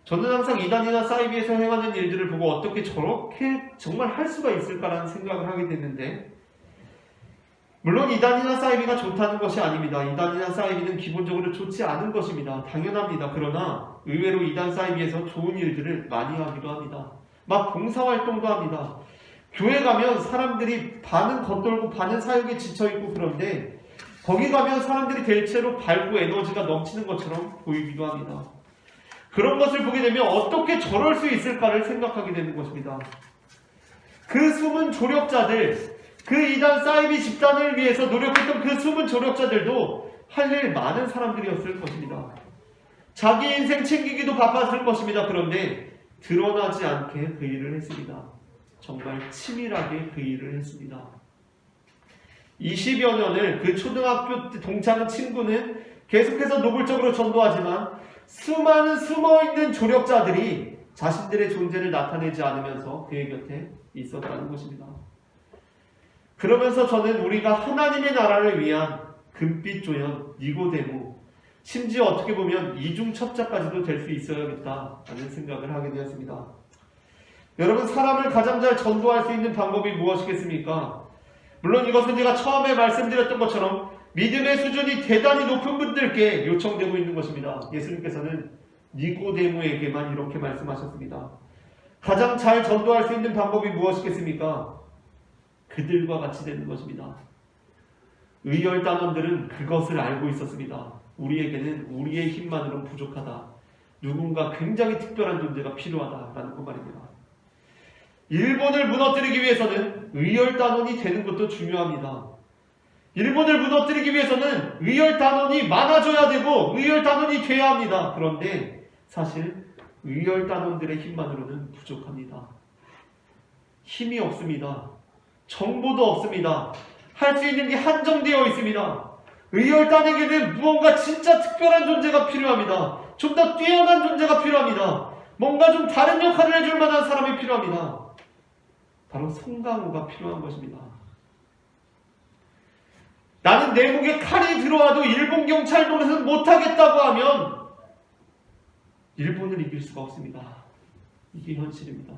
Speaker 1: 저는 항상 이단이나 사이비에서 행하는 일들을 보고 어떻게 저렇게 정말 할 수가 있을까라는 생각을 하게 됐는데, 물론 이단이나 사이비가 좋다는 것이 아닙니다. 이단이나 사이비는 기본적으로 좋지 않은 것입니다. 당연합니다. 그러나 의외로 이단 사이비에서 좋은 일들을 많이 하기도 합니다. 막 봉사활동도 합니다. 교회 가면 사람들이 반은 겉돌고 반은 사역에 지쳐있고 그런데 거기 가면 사람들이 대체로 밝고 에너지가 넘치는 것처럼 보이기도 합니다. 그런 것을 보게 되면 어떻게 저럴 수 있을까를 생각하게 되는 것입니다. 그 숨은 조력자들, 그 이단 사이비 집단을 위해서 노력했던 그 숨은 조력자들도 할 일 많은 사람들이었을 것입니다. 자기 인생 챙기기도 바빴을 것입니다. 그런데 드러나지 않게 그 일을 했습니다. 정말 치밀하게 그 일을 했습니다. 20여 년을 그 초등학교 동창 친구는 계속해서 노골적으로 전도하지만 수많은 숨어있는 조력자들이 자신들의 존재를 나타내지 않으면서 그의 곁에 있었다는 것입니다. 그러면서 저는 우리가 하나님의 나라를 위한 금빛 조연, 니고데모, 심지어 어떻게 보면 이중첩자까지도 될 수 있어야겠다라는 생각을 하게 되었습니다. 여러분, 사람을 가장 잘 전도할 수 있는 방법이 무엇이겠습니까? 물론 이것은 제가 처음에 말씀드렸던 것처럼 믿음의 수준이 대단히 높은 분들께 요청되고 있는 것입니다. 예수님께서는 니고데모에게만 이렇게 말씀하셨습니다. 가장 잘 전도할 수 있는 방법이 무엇이겠습니까? 그들과 같이 되는 것입니다. 의열단원들은 그것을 알고 있었습니다. 우리에게는 우리의 힘만으로는 부족하다. 누군가 굉장히 특별한 존재가 필요하다라는 그 말입니다. 일본을 무너뜨리기 위해서는 의열단원이 되는 것도 중요합니다. 일본을 무너뜨리기 위해서는 의열단원이 많아져야 되고 의열단원이 돼야 합니다. 그런데 사실 의열단원들의 힘만으로는 부족합니다. 힘이 없습니다. 정보도 없습니다. 할 수 있는 게 한정되어 있습니다. 의열단에게는 무언가 진짜 특별한 존재가 필요합니다. 좀 더 뛰어난 존재가 필요합니다. 뭔가 좀 다른 역할을 해줄 만한 사람이 필요합니다. 바로 송강호가 필요한 것입니다. 나는 내 목에 칼이 들어와도 일본 경찰 노릇은 못하겠다고 하면 일본을 이길 수가 없습니다. 이게 현실입니다.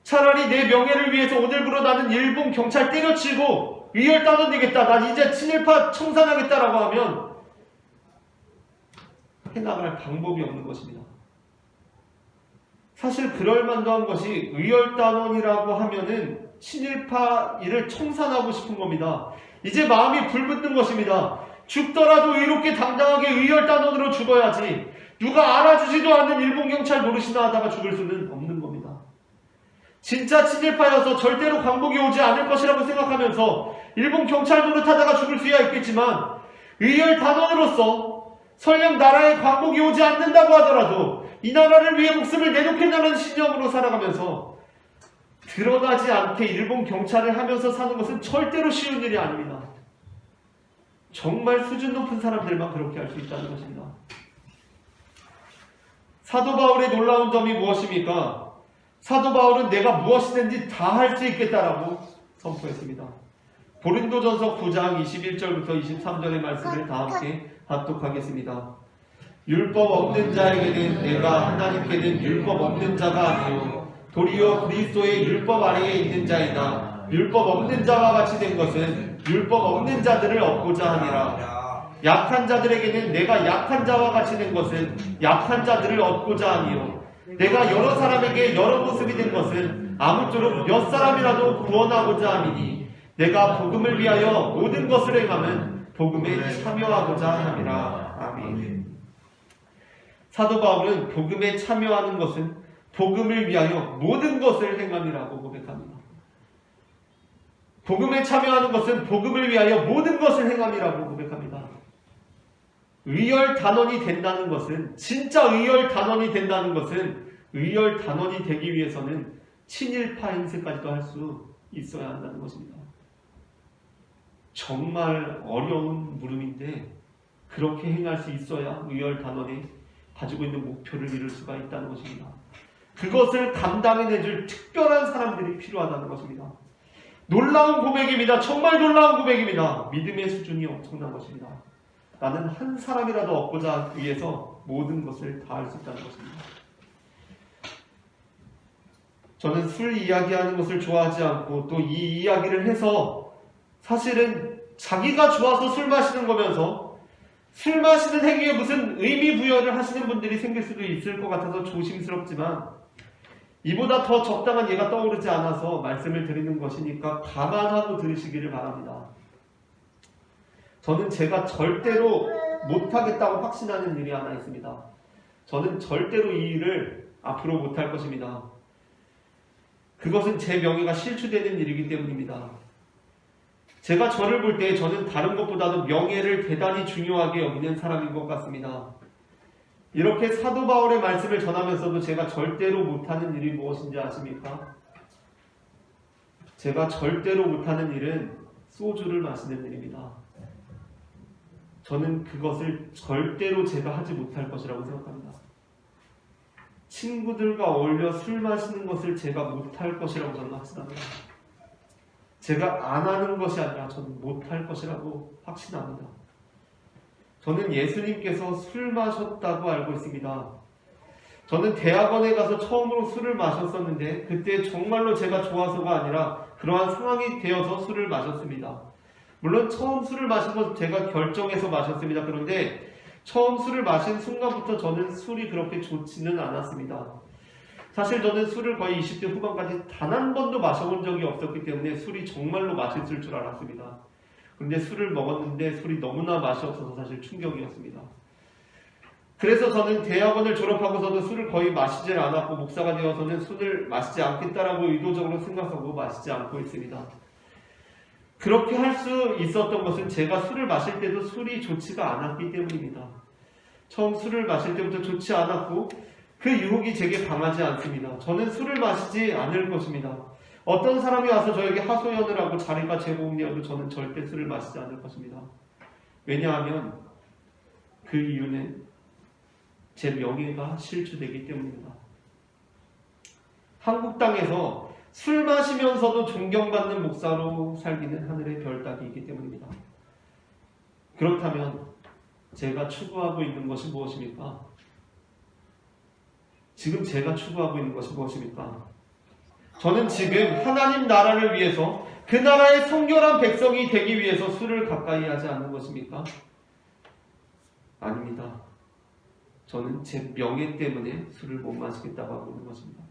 Speaker 1: 차라리 내 명예를 위해서 오늘부로 나는 일본 경찰 때려치고 의열단원 되겠다. 난 이제 친일파 청산하겠다라고 하면 해나갈 방법이 없는 것입니다. 사실 그럴만도 한 것이 의열단원이라고 하면은 친일파 일을 청산하고 싶은 겁니다. 이제 마음이 불붙는 것입니다. 죽더라도 의롭게 당당하게 의열단원으로 죽어야지 누가 알아주지도 않는 일본 경찰 노릇이나 하다가 죽을 수는 없는 겁니다. 진짜 친일파여서 절대로 광복이 오지 않을 것이라고 생각하면서 일본 경찰 노릇하다가 죽을 수야 있겠지만 의열단원으로서 설령 나라에 광복이 오지 않는다고 하더라도 이 나라를 위해 목숨을 내놓겠다는 신념으로 살아가면서 드러나지 않게 일본 경찰을 하면서 사는 것은 절대로 쉬운 일이 아닙니다. 정말 수준 높은 사람들만 그렇게 할 수 있다는 것입니다. 사도 바울의 놀라운 점이 무엇입니까? 사도 바울은 내가 무엇이든지 다 할 수 있겠다라고 선포했습니다. 고린도전서 9장 21절부터 23절의 말씀을 다 함께 합독하겠습니다. 율법 없는 자에게는 내가 하나님께는 율법 없는 자가 아니요 도리어 그리스도의 율법 아래에 있는 자이나 율법 없는 자와 같이 된 것은 율법 없는 자들을 얻고자 하니라. 약한 자들에게는 내가 약한 자와 같이 된 것은 약한 자들을 얻고자 하니요 내가 여러 사람에게 여러 모습이 된 것은 아무쪼록 몇 사람이라도 구원하고자 함이니 내가 복음을 위하여 모든 것을 행함은 복음에 참여하고자 함이라. 아멘. 사도 바울은 복음에 참여하는 것은 복음을 위하여 모든 것을 행함이라고 고백합니다. 복음에 참여하는 것은 복음을 위하여 모든 것을 행함이라고 고백합니다. 의열 단원이 된다는 것은, 진짜 의열 단원이 된다는 것은 의열 단원이 되기 위해서는 친일파 행세까지도 할 수 있어야 한다는 것입니다. 정말 어려운 물음인데 그렇게 행할 수 있어야 의열 단원이 가지고 있는 목표를 이룰 수가 있다는 것입니다. 그것을 감당해내줄 특별한 사람들이 필요하다는 것입니다. 놀라운 고백입니다. 정말 놀라운 고백입니다. 믿음의 수준이 엄청난 것입니다. 나는 한 사람이라도 얻고자 위해서 모든 것을 다 할 수 있다는 것입니다. 저는 술 이야기하는 것을 좋아하지 않고 또 이 이야기를 해서 사실은 자기가 좋아서 술 마시는 거면서 술 마시는 행위에 무슨 의미 부여를 하시는 분들이 생길 수도 있을 것 같아서 조심스럽지만 이보다 더 적당한 예가 떠오르지 않아서 말씀을 드리는 것이니까 감안하고 들으시기를 바랍니다. 저는 제가 절대로 못하겠다고 확신하는 일이 하나 있습니다. 저는 절대로 이 일을 앞으로 못할 것입니다. 그것은 제 명예가 실추되는 일이기 때문입니다. 제가 저를 볼 때 저는 다른 것보다도 명예를 대단히 중요하게 여기는 사람인 것 같습니다. 이렇게 사도 바울의 말씀을 전하면서도 제가 절대로 못하는 일이 무엇인지 아십니까? 제가 절대로 못하는 일은 소주를 마시는 일입니다. 저는 그것을 절대로 제가 하지 못할 것이라고 생각합니다. 친구들과 어울려 술 마시는 것을 제가 못할 것이라고 저는 확신합니다. 제가 안 하는 것이 아니라 저는 못할 것이라고 확신합니다. 저는 예수님께서 술 마셨다고 알고 있습니다. 저는 대학원에 가서 처음으로 술을 마셨었는데 그때 정말로 제가 좋아서가 아니라 그러한 상황이 되어서 술을 마셨습니다. 물론 처음 술을 마신 건 제가 결정해서 마셨습니다. 그런데 처음 술을 마신 순간부터 저는 술이 그렇게 좋지는 않았습니다. 사실 저는 술을 거의 20대 후반까지 단 한 번도 마셔본 적이 없었기 때문에 술이 정말로 맛있을 줄 알았습니다. 그런데 술을 먹었는데 술이 너무나 맛이 없어서 사실 충격이었습니다. 그래서 저는 대학원을 졸업하고서도 술을 거의 마시질 않았고 목사가 되어서는 술을 마시지 않겠다라고 의도적으로 생각하고 마시지 않고 있습니다. 그렇게 할 수 있었던 것은 제가 술을 마실 때도 술이 좋지가 않았기 때문입니다. 처음 술을 마실 때부터 좋지 않았고 그 유혹이 제게 강하지 않습니다. 저는 술을 마시지 않을 것입니다. 어떤 사람이 와서 저에게 하소연을 하고 자리가 제공되어도 저는 절대 술을 마시지 않을 것입니다. 왜냐하면 그 이유는 제 명예가 실추되기 때문입니다. 한국 땅에서 술 마시면서도 존경받는 목사로 살기는 하늘의 별 따기이기 때문입니다. 그렇다면 제가 추구하고 있는 것이 무엇입니까? 지금 제가 추구하고 있는 것이 무엇입니까? 저는 지금 하나님 나라를 위해서 그 나라의 성결한 백성이 되기 위해서 술을 가까이 하지 않는 것입니까? 아닙니다. 저는 제 명예 때문에 술을 못 마시겠다고 하고 있는 것입니다.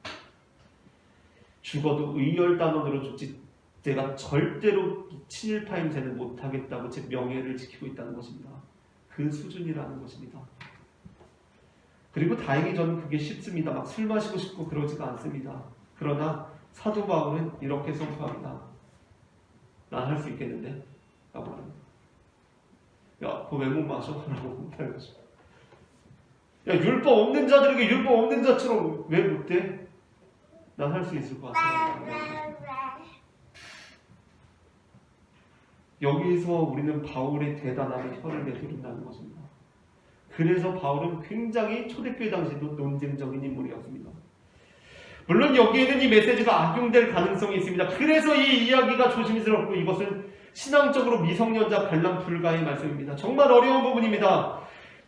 Speaker 1: 죽어도 의열단원으로 죽지 내가 절대로 친일파 행세는 못하겠다고 제 명예를 지키고 있다는 것입니다. 그 수준이라는 것입니다. 그리고 다행히 저는 그게 쉽습니다. 막 술 마시고 싶고 그러지가 않습니다. 그러나 사도 바울은 이렇게 선포합니다. 난 할 수 있겠는데? 라고 합니다. 야, 그거 왜 못 마셔? 라고 못할 것입니다. 야, 율법 없는 자들에게 율법 없는 자처럼 왜 못돼? 난 할 수 있을 것 같아. 여기서 우리는 바울의 대단함에 혀를 내두른다는 것입니다. 그래서 바울은 굉장히 초대교회 당시도 논쟁적인 인물이었습니다. 물론 여기에는 이 메시지가 악용될 가능성이 있습니다. 그래서 이 이야기가 조심스럽고 이것은 신앙적으로 미성년자 관람 불가의 말씀입니다. 정말 어려운 부분입니다.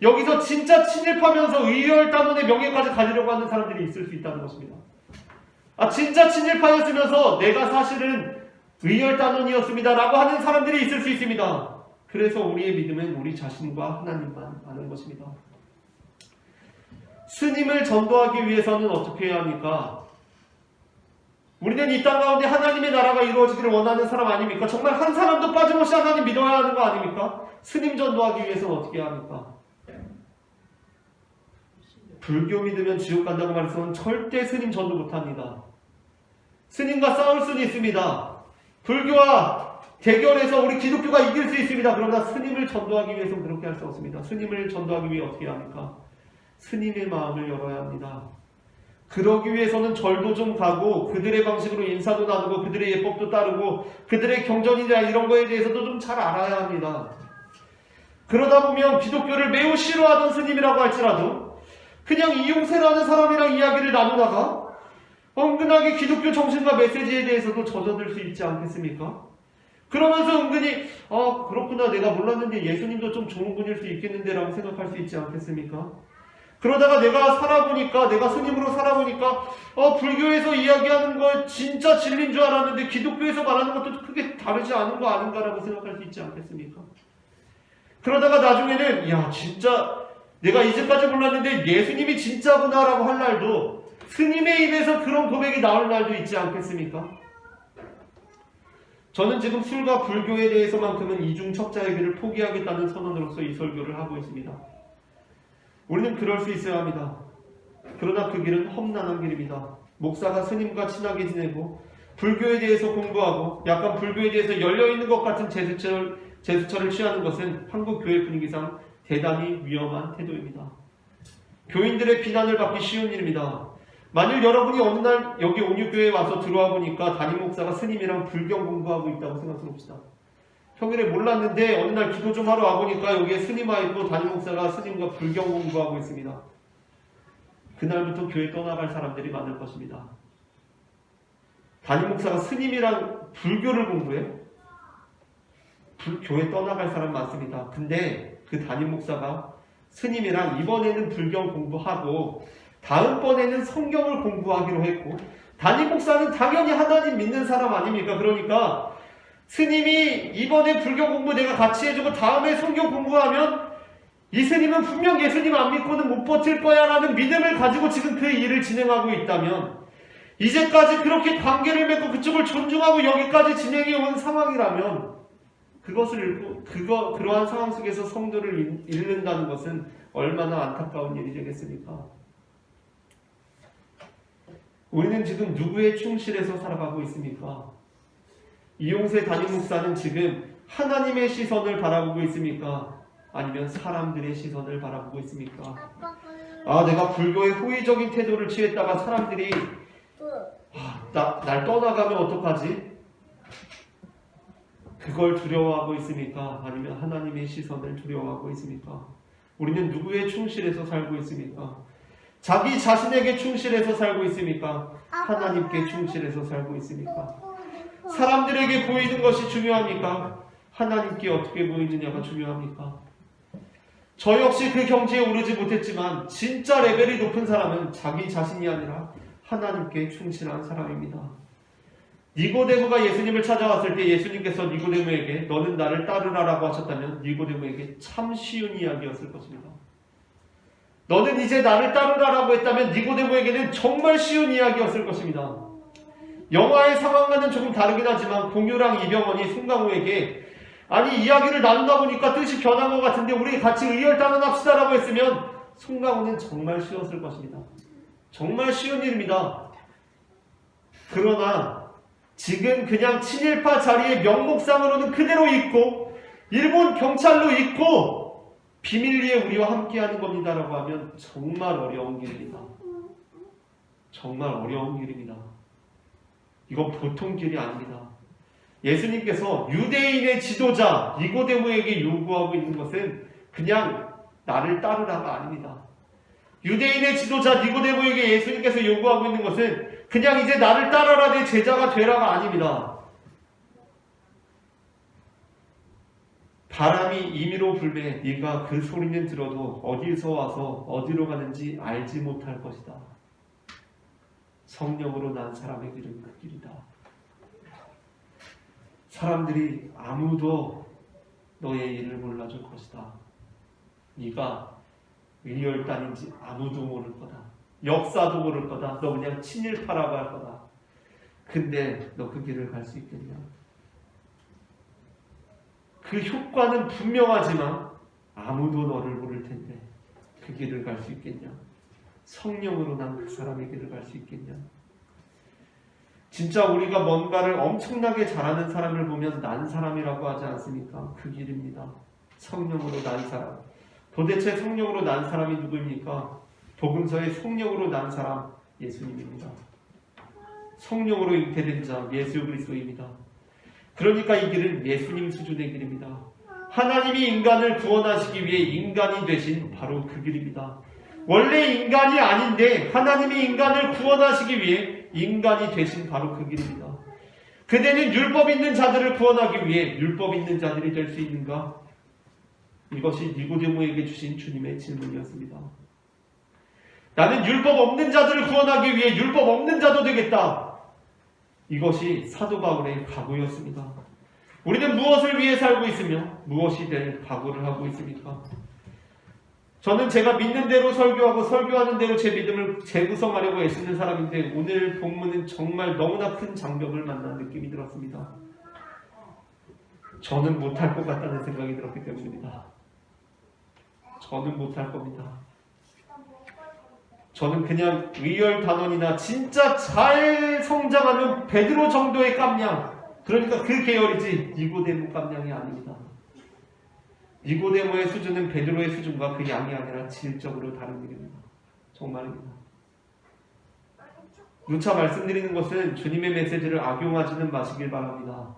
Speaker 1: 여기서 진짜 친일파면서 의열단원의 명예까지 가지려고 하는 사람들이 있을 수 있다는 것입니다. 진짜 친일파였으면서 내가 사실은 의열단원이었습니다 라고 하는 사람들이 있을 수 있습니다. 그래서 우리의 믿음은 우리 자신과 하나님만 아는 것입니다. 스님을 전도하기 위해서는 어떻게 해야 합니까? 우리는 이 땅 가운데 하나님의 나라가 이루어지기를 원하는 사람 아닙니까? 정말 한 사람도 빠짐없이 하나님 믿어야 하는 거 아닙니까? 스님 전도하기 위해서는 어떻게 해야 합니까? 불교 믿으면 지옥 간다고 말해서는 절대 스님 전도 못합니다. 스님과 싸울 수는 있습니다. 불교와 대결해서 우리 기독교가 이길 수 있습니다. 그러나 스님을 전도하기 위해서는 그렇게 할 수 없습니다. 스님을 전도하기 위해 어떻게 해야 합니까? 스님의 마음을 열어야 합니다. 그러기 위해서는 절도 좀 가고 그들의 방식으로 인사도 나누고 그들의 예법도 따르고 그들의 경전이나 이런 거에 대해서도 좀 잘 알아야 합니다. 그러다 보면 기독교를 매우 싫어하던 스님이라고 할지라도 그냥 이용세라는 사람이랑 이야기를 나누다가 은근하게 기독교 정신과 메시지에 대해서도 젖어들 수 있지 않겠습니까? 그러면서 은근히 그렇구나, 내가 몰랐는데 예수님도 좀 좋은 분일 수 있겠는데 라고 생각할 수 있지 않겠습니까? 그러다가 내가 살아보니까, 내가 스님으로 살아보니까 불교에서 이야기하는 거 진짜 진리인 줄 알았는데 기독교에서 말하는 것도 크게 다르지 않은 거 아닌가라고 생각할 수 있지 않겠습니까? 그러다가 나중에는 야 진짜 내가 이제까지 몰랐는데 예수님이 진짜구나 라고 할 날도, 스님의 입에서 그런 고백이 나올 날도 있지 않겠습니까? 저는 지금 술과 불교에 대해서만큼은 이중첩자의 길을 포기하겠다는 선언으로서 이 설교를 하고 있습니다. 우리는 그럴 수 있어야 합니다. 그러나 그 길은 험난한 길입니다. 목사가 스님과 친하게 지내고 불교에 대해서 공부하고 약간 불교에 대해서 열려있는 것 같은 제스처를 취하는 것은 한국 교회 분위기상 대단히 위험한 태도입니다. 교인들의 비난을 받기 쉬운 일입니다. 만일 여러분이 어느 날 여기 온유교회에 와서 들어와 보니까 담임 목사가 스님이랑 불경 공부하고 있다고 생각해봅시다. 평일에 몰랐는데 어느 날 기도 좀 하러 와보니까 여기에 스님 와 있고 담임 목사가 스님과 불경 공부하고 있습니다. 그날부터 교회 떠나갈 사람들이 많을 것입니다. 담임 목사가 스님이랑 불교를 공부해요? 교회 떠나갈 사람 많습니다. 근데 그 담임 목사가 스님이랑 이번에는 불경 공부하고 다음번에는 성경을 공부하기로 했고, 담임 목사는 당연히 하나님 믿는 사람 아닙니까? 그러니까 스님이 이번에 불교 공부 내가 같이 해주고 다음에 성경 공부하면 이 스님은 분명 예수님 안 믿고는 못 버틸 거야 라는 믿음을 가지고 지금 그 일을 진행하고 있다면, 이제까지 그렇게 관계를 맺고 그쪽을 존중하고 여기까지 진행해 온 상황이라면 그것을 읽고 그러한 상황 속에서 성도를 잃는다는 것은 얼마나 안타까운 일이 되겠습니까? 우리는 지금 누구의 충실에서 살아가고 있습니까? 이용세 담임 목사는 지금 하나님의 시선을 바라보고 있습니까? 아니면 사람들의 시선을 바라보고 있습니까? 내가 불교의 호의적인 태도를 취했다가 사람들이 날 떠나가면 어떡하지? 그걸 두려워하고 있습니까? 아니면 하나님의 시선을 두려워하고 있습니까? 우리는 누구의 충실에서 살고 있습니까? 자기 자신에게 충실해서 살고 있습니까? 하나님께 충실해서 살고 있습니까? 사람들에게 보이는 것이 중요합니까? 하나님께 어떻게 보이느냐가 중요합니까? 저 역시 그 경지에 오르지 못했지만 진짜 레벨이 높은 사람은 자기 자신이 아니라 하나님께 충실한 사람입니다. 니고데모가 예수님을 찾아왔을 때 예수님께서 니고데모에게 너는 나를 따르라라고 하셨다면 니고데모에게 참 쉬운 이야기였을 것입니다. 너는 이제 나를 따르라라고 했다면 니고데모에게는 정말 쉬운 이야기였을 것입니다. 영화의 상황과는 조금 다르긴 하지만 공유랑 이병헌이 송강호에게 이야기를 나누다 보니까 뜻이 변한 것 같은데 우리 같이 의열단원합시다라고 했으면 송강호는 정말 쉬웠을 것입니다. 정말 쉬운 일입니다. 그러나 지금 그냥 친일파 자리에 명목상으로는 그대로 있고 일본 경찰로 있고 비밀리에 우리와 함께하는 겁니다라고 하면 정말 어려운 길입니다. 정말 어려운 길입니다. 이거 보통 길이 아닙니다. 예수님께서 유대인의 지도자 니고데모에게 요구하고 있는 것은 그냥 나를 따르라가 아닙니다. 유대인의 지도자 니고데모에게 예수님께서 요구하고 있는 것은 그냥 이제 나를 따라라 내 제자가 되라가 아닙니다. 바람이 임의로 불매 네가 그 소리는 들어도 어디서 와서 어디로 가는지 알지 못할 것이다. 성령으로 난 사람의 길은 그 길이다. 사람들이 아무도 너의 일을 몰라줄 것이다. 네가 위열단인지 아무도 모를 거다. 역사도 모를 거다. 너 그냥 친일파라고 할 거다. 근데 너 그 길을 갈 수 있겠냐? 그 효과는 분명하지만 아무도 너를 모를 텐데 그 길을 갈 수 있겠냐? 성령으로 난 그 사람의 길을 갈 수 있겠냐? 진짜 우리가 뭔가를 엄청나게 잘하는 사람을 보면 난 사람이라고 하지 않습니까? 그 길입니다. 성령으로 난 사람. 도대체 성령으로 난 사람이 누구입니까? 복음서의 성령으로 난 사람 예수님입니다. 성령으로 잉태된 자 예수 그리스도입니다. 그러니까 이 길은 예수님 수준의 길입니다. 하나님이 인간을 구원하시기 위해 인간이 되신 바로 그 길입니다. 원래 인간이 아닌데 하나님이 인간을 구원하시기 위해 인간이 되신 바로 그 길입니다. 그대는 율법 있는 자들을 구원하기 위해 율법 있는 자들이 될 수 있는가? 이것이 니고데모에게 주신 주님의 질문이었습니다. 나는 율법 없는 자들을 구원하기 위해 율법 없는 자도 되겠다. 이것이 사도 바울의 각오였습니다. 우리는 무엇을 위해 살고 있으며 무엇이 될 각오를 하고 있습니까? 저는 제가 믿는 대로 설교하고 설교하는 대로 제 믿음을 재구성하려고 애쓰는 사람인데 오늘 본문은 정말 너무나 큰 장벽을 만난 느낌이 들었습니다. 저는 못할 것 같다는 생각이 들었기 때문입니다. 저는 못할 겁니다. 저는 그냥 위열단원이나 진짜 잘 성장하는 베드로 정도의 깜냥, 그러니까 그 계열이지 니고데모 깜냥이 아닙니다. 니고데모의 수준은 베드로의 수준과 그 양이 아니라 질적으로 다른 일입니다. 정말입니다. 누차 말씀드리는 것은 주님의 메시지를 악용하지는 마시길 바랍니다.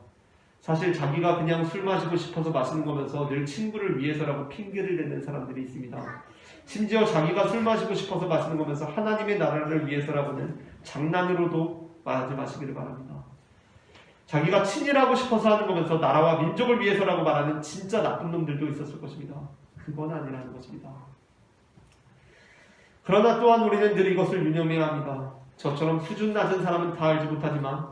Speaker 1: 사실 자기가 그냥 술 마시고 싶어서 마시는 거면서 늘 친구를 위해서라고 핑계를 대는 사람들이 있습니다. 심지어 자기가 술 마시고 싶어서 마시는 거면서 하나님의 나라를 위해서라고는 장난으로도 말하지 마시기를 바랍니다. 자기가 친일하고 싶어서 하는 거면서 나라와 민족을 위해서라고 말하는 진짜 나쁜 놈들도 있었을 것입니다. 그건 아니라는 것입니다. 그러나 또한 우리는 늘 이것을 유념해야 합니다. 저처럼 수준 낮은 사람은 다 알지 못하지만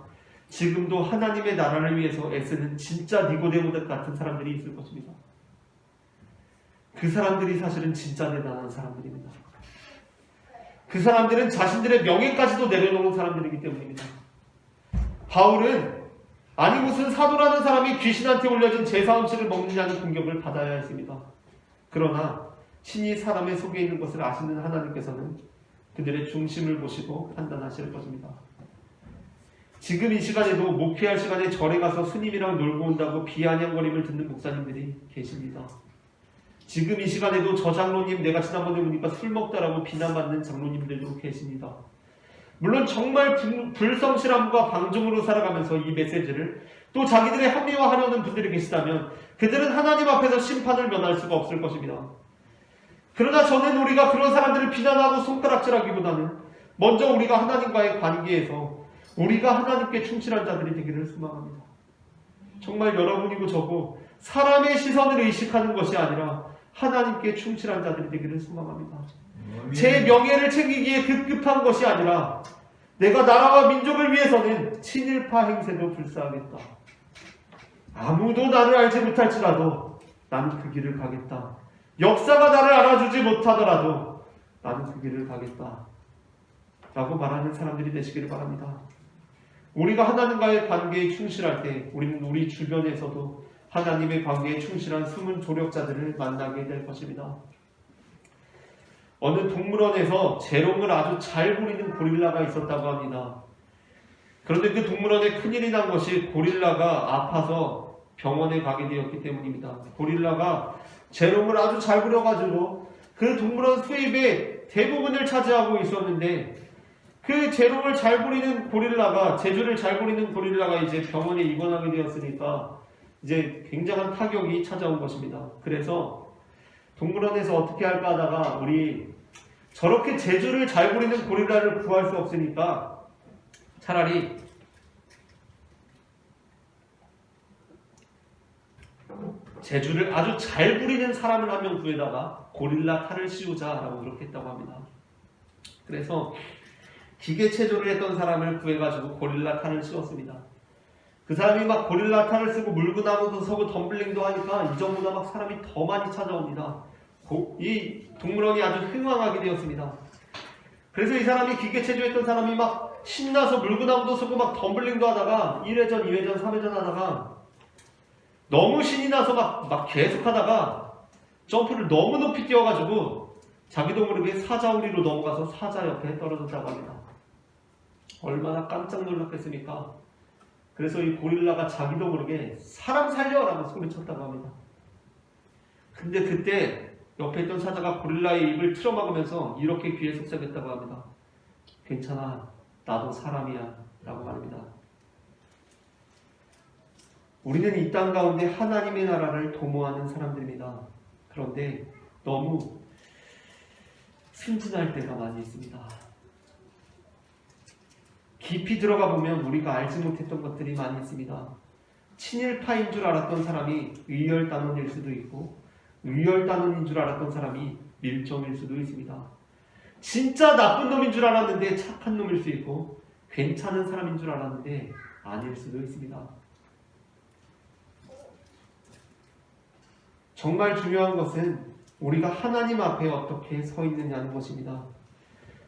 Speaker 1: 지금도 하나님의 나라를 위해서 애쓰는 진짜 니고데모 같은 사람들이 있을 것입니다. 그 사람들이 사실은 진짜 대단한 사람들입니다. 그 사람들은 자신들의 명예까지도 내려놓은 사람들이기 때문입니다. 바울은 아니 무슨 사도라는 사람이 귀신한테 올려진 제사 음식을 먹느냐는 공격을 받아야 했습니다. 그러나 신이 사람의 속에 있는 것을 아시는 하나님께서는 그들의 중심을 보시고 판단하실 것입니다. 지금 이 시간에도 목회할 시간에 절에 가서 스님이랑 놀고 온다고 비아냥거림을 듣는 목사님들이 계십니다. 지금 이 시간에도 저 장로님 내가 지난번에 보니까 술 먹다라고 비난받는 장로님들도 계십니다. 물론 정말 불성실함과 방종으로 살아가면서 이 메시지를 또 자기들의 합리화하려는 분들이 계시다면 그들은 하나님 앞에서 심판을 면할 수가 없을 것입니다. 그러나 저는 우리가 그런 사람들을 비난하고 손가락질하기보다는 먼저 우리가 하나님과의 관계에서 우리가 하나님께 충실한 자들이 되기를 소망합니다. 정말 여러분이고 저고 사람의 시선을 의식하는 것이 아니라 하나님께 충실한 자들이 되기를 소망합니다. 제 명예를 챙기기에 급급한 것이 아니라 내가 나라와 민족을 위해서는 친일파 행세도 불사하겠다. 아무도 나를 알지 못할지라도 나는 그 길을 가겠다. 역사가 나를 알아주지 못하더라도 나는 그 길을 가겠다. 라고 말하는 사람들이 되시기를 바랍니다. 우리가 하나님과의 관계에 충실할 때 우리는 우리 주변에서도 하나님의 관계에 충실한 숨은 조력자들을 만나게 될 것입니다. 어느 동물원에서 재롱을 아주 잘 부리는 고릴라가 있었다고 합니다. 그런데 그 동물원에 큰일이 난 것이 고릴라가 아파서 병원에 가게 되었기 때문입니다. 고릴라가 재롱을 아주 잘 부려가지고 그 동물원 수입의 대부분을 차지하고 있었는데 그 재롱을 잘 부리는 고릴라가, 재주를 잘 부리는 고릴라가 이제 병원에 입원하게 되었으니까 이제 굉장한 타격이 찾아온 것입니다. 그래서 동물원에서 어떻게 할까 하다가 우리 저렇게 재주를 잘 부리는 고릴라를 구할 수 없으니까 재주를 아주 잘 부리는 사람을 한 명 구해다가 고릴라 탈을 씌우자라고 그렇게 했다고 합니다. 그래서 기계 체조를 했던 사람을 구해가지고 고릴라 탈을 씌웠습니다. 그 사람이 막 고릴라 탈을 쓰고 물구나무도 서고 덤블링도 하니까 이전보다 막 사람이 더 많이 찾아옵니다. 이 동물원이 아주 흥왕하게 되었습니다. 그래서 이 사람이 기계 체조했던 사람이 막 신나서 물구나무도 서고 막 덤블링도 하다가 1회전, 2회전, 3회전 하다가 너무 신이 나서 막 계속 하다가 점프를 너무 높이 뛰어가지고 자기도 모르게 사자우리로 넘어가서 사자 옆에 떨어졌다고 합니다. 얼마나 깜짝 놀랐겠습니까? 그래서 이 고릴라가 자기도 모르게 사람 살려라고 소리쳤다고 합니다. 근데 그때 옆에 있던 사자가 고릴라의 입을 틀어막으면서 이렇게 귀에 속삭였다고 합니다. 괜찮아, 나도 사람이야 라고 말합니다. 우리는 이 땅 가운데 하나님의 나라를 도모하는 사람들입니다. 그런데 너무 순진할 때가 많이 있습니다. 깊이 들어가 보면 우리가 알지 못했던 것들이 많이 있습니다. 친일파인 줄 알았던 사람이 의열단원일 수도 있고 의열단원인 줄 알았던 사람이 밀정일 수도 있습니다. 진짜 나쁜 놈인 줄 알았는데 착한 놈일 수 있고 괜찮은 사람인 줄 알았는데 아닐 수도 있습니다. 정말 중요한 것은 우리가 하나님 앞에 어떻게 서 있느냐는 것입니다.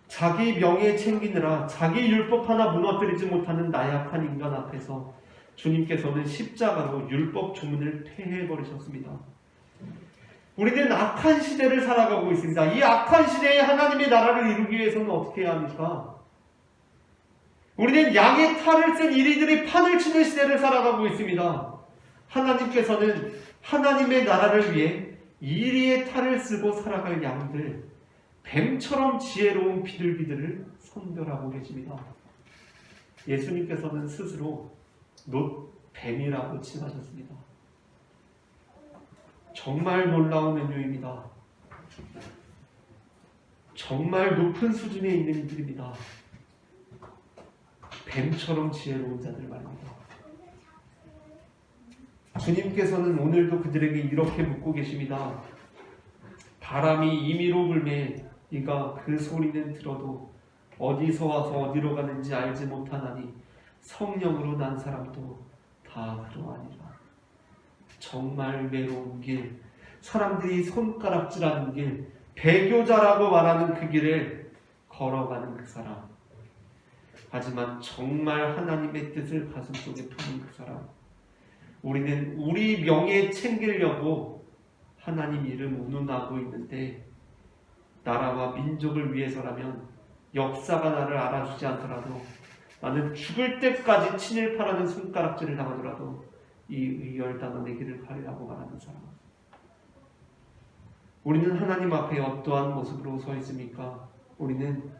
Speaker 1: 자기 명예 챙기느라 자기 율법 하나 무너뜨리지 못하는 나약한 인간 앞에서 주님께서는 십자가로 율법 조문을 폐해버리셨습니다. 우리는 악한 시대를 살아가고 있습니다. 이 악한 시대에 하나님의 나라를 이루기 위해서는 어떻게 해야 합니까? 우리는 양의 탈을 쓴 이리들이 판을 치는 시대를 살아가고 있습니다. 하나님께서는 하나님의 나라를 위해 이리의 탈을 쓰고 살아갈 양들, 뱀처럼 지혜로운 비둘기들을 선별하고 계십니다. 예수님께서는 스스로 뱀이라고 칭하셨습니다. 정말 놀라운 은유입니다. 정말 높은 수준에 있는 이들입니다. 뱀처럼 지혜로운 자들 말입니다. 주님께서는 오늘도 그들에게 이렇게 묻고 계십니다. 바람이 임의로 불매 네가 그 소리는 들어도 어디서 와서 어디로 가는지 알지 못하나니 성령으로 난 사람도 다 그러하니라. 정말 외로운 길, 사람들이 손가락질하는 길, 배교자라고 말하는 그 길을 걸어가는 그 사람. 하지만 정말 하나님의 뜻을 가슴속에 품은 그 사람. 우리는 우리 명예 챙기려고 하나님 이름 운운하고 있는데 나라와 민족을 위해서라면 역사가 나를 알아주지 않더라도 나는 죽을 때까지 친일파라는 손가락질을 당하더라도 이 의열단원의 길을 가리라고 말하는 사람. 우리는 하나님 앞에 어떠한 모습으로 서 있습니까? 우리는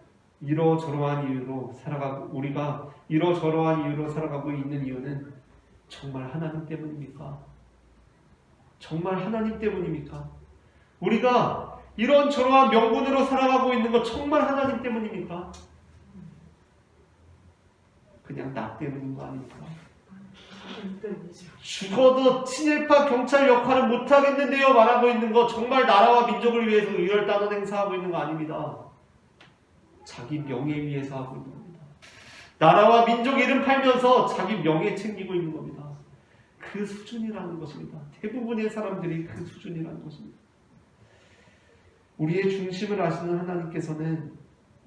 Speaker 1: 이러저러한 이유로 살아가고 우리가 이러저러한 이유로 살아가고 있는 이유는 정말 하나님 때문입니까? 정말 하나님 때문입니까? 우리가 이런저러한 명분으로 살아가고 있는 것 정말 하나님 때문입니까? 그냥 나 때문인 거 아닙니까? 죽어도 친일파 경찰 역할은 못하겠는데요 말하고 있는 거 정말 나라와 민족을 위해서 의열단원 행사하고 있는 거 아닙니다. 자기 명예 위해서 하고 있는 겁니다. 나라와 민족 이름 팔면서 자기 명예 챙기고 있는 겁니다. 그 수준이라는 것입니다. 대부분의 사람들이 그 수준이라는 것입니다. 우리의 중심을 아시는 하나님께서는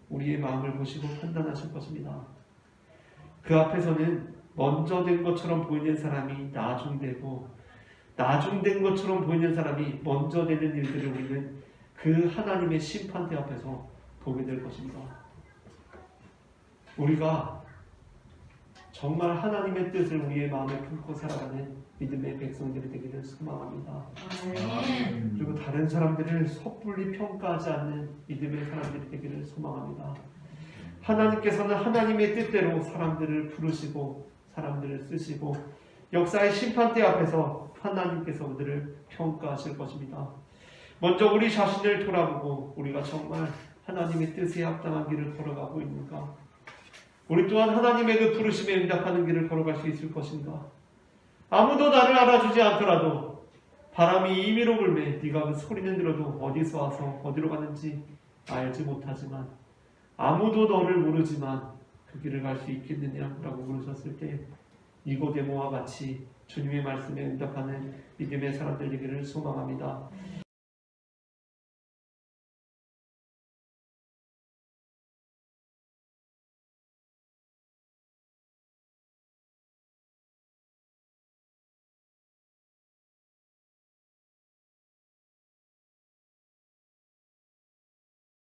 Speaker 1: 우리의 마음을 보시고 판단하실 것입니다. 그 앞에서는 먼저 된 것처럼 보이는 사람이 나중되고 나중된 것처럼 보이는 사람이 먼저 되는 일들을 우리는 그 하나님의 심판대 앞에서 보게 될 것입니다. 우리가 정말 하나님의 뜻을 우리의 마음에 품고 살아가는 믿음의 백성들이 되기를 소망합니다. 그리고 다른 사람들을 섣불리 평가하지 않는 믿음의 사람들이 되기를 소망합니다. 하나님께서는 하나님의 뜻대로 사람들을 부르시고 사람들을 쓰시고 역사의 심판대 앞에서 하나님께서 그들을 평가하실 것입니다. 먼저 우리 자신을 돌아보고 우리가 정말 하나님의 뜻에 합당한 길을 걸어가고 있는가? 우리 또한 하나님의 그 부르심에 응답하는 길을 걸어갈 수 있을 것인가? 아무도 나를 알아주지 않더라도 바람이 임의로 불매 네가 그 소리는 들어도 어디서 와서 어디로 가는지 알지 못하지만 아무도 너를 모르지만 그 길을 갈 수 있겠느냐라고 물으셨을 때 니고데모와 같이 주님의 말씀에 응답하는 믿음의 사람들 되기를 소망합니다.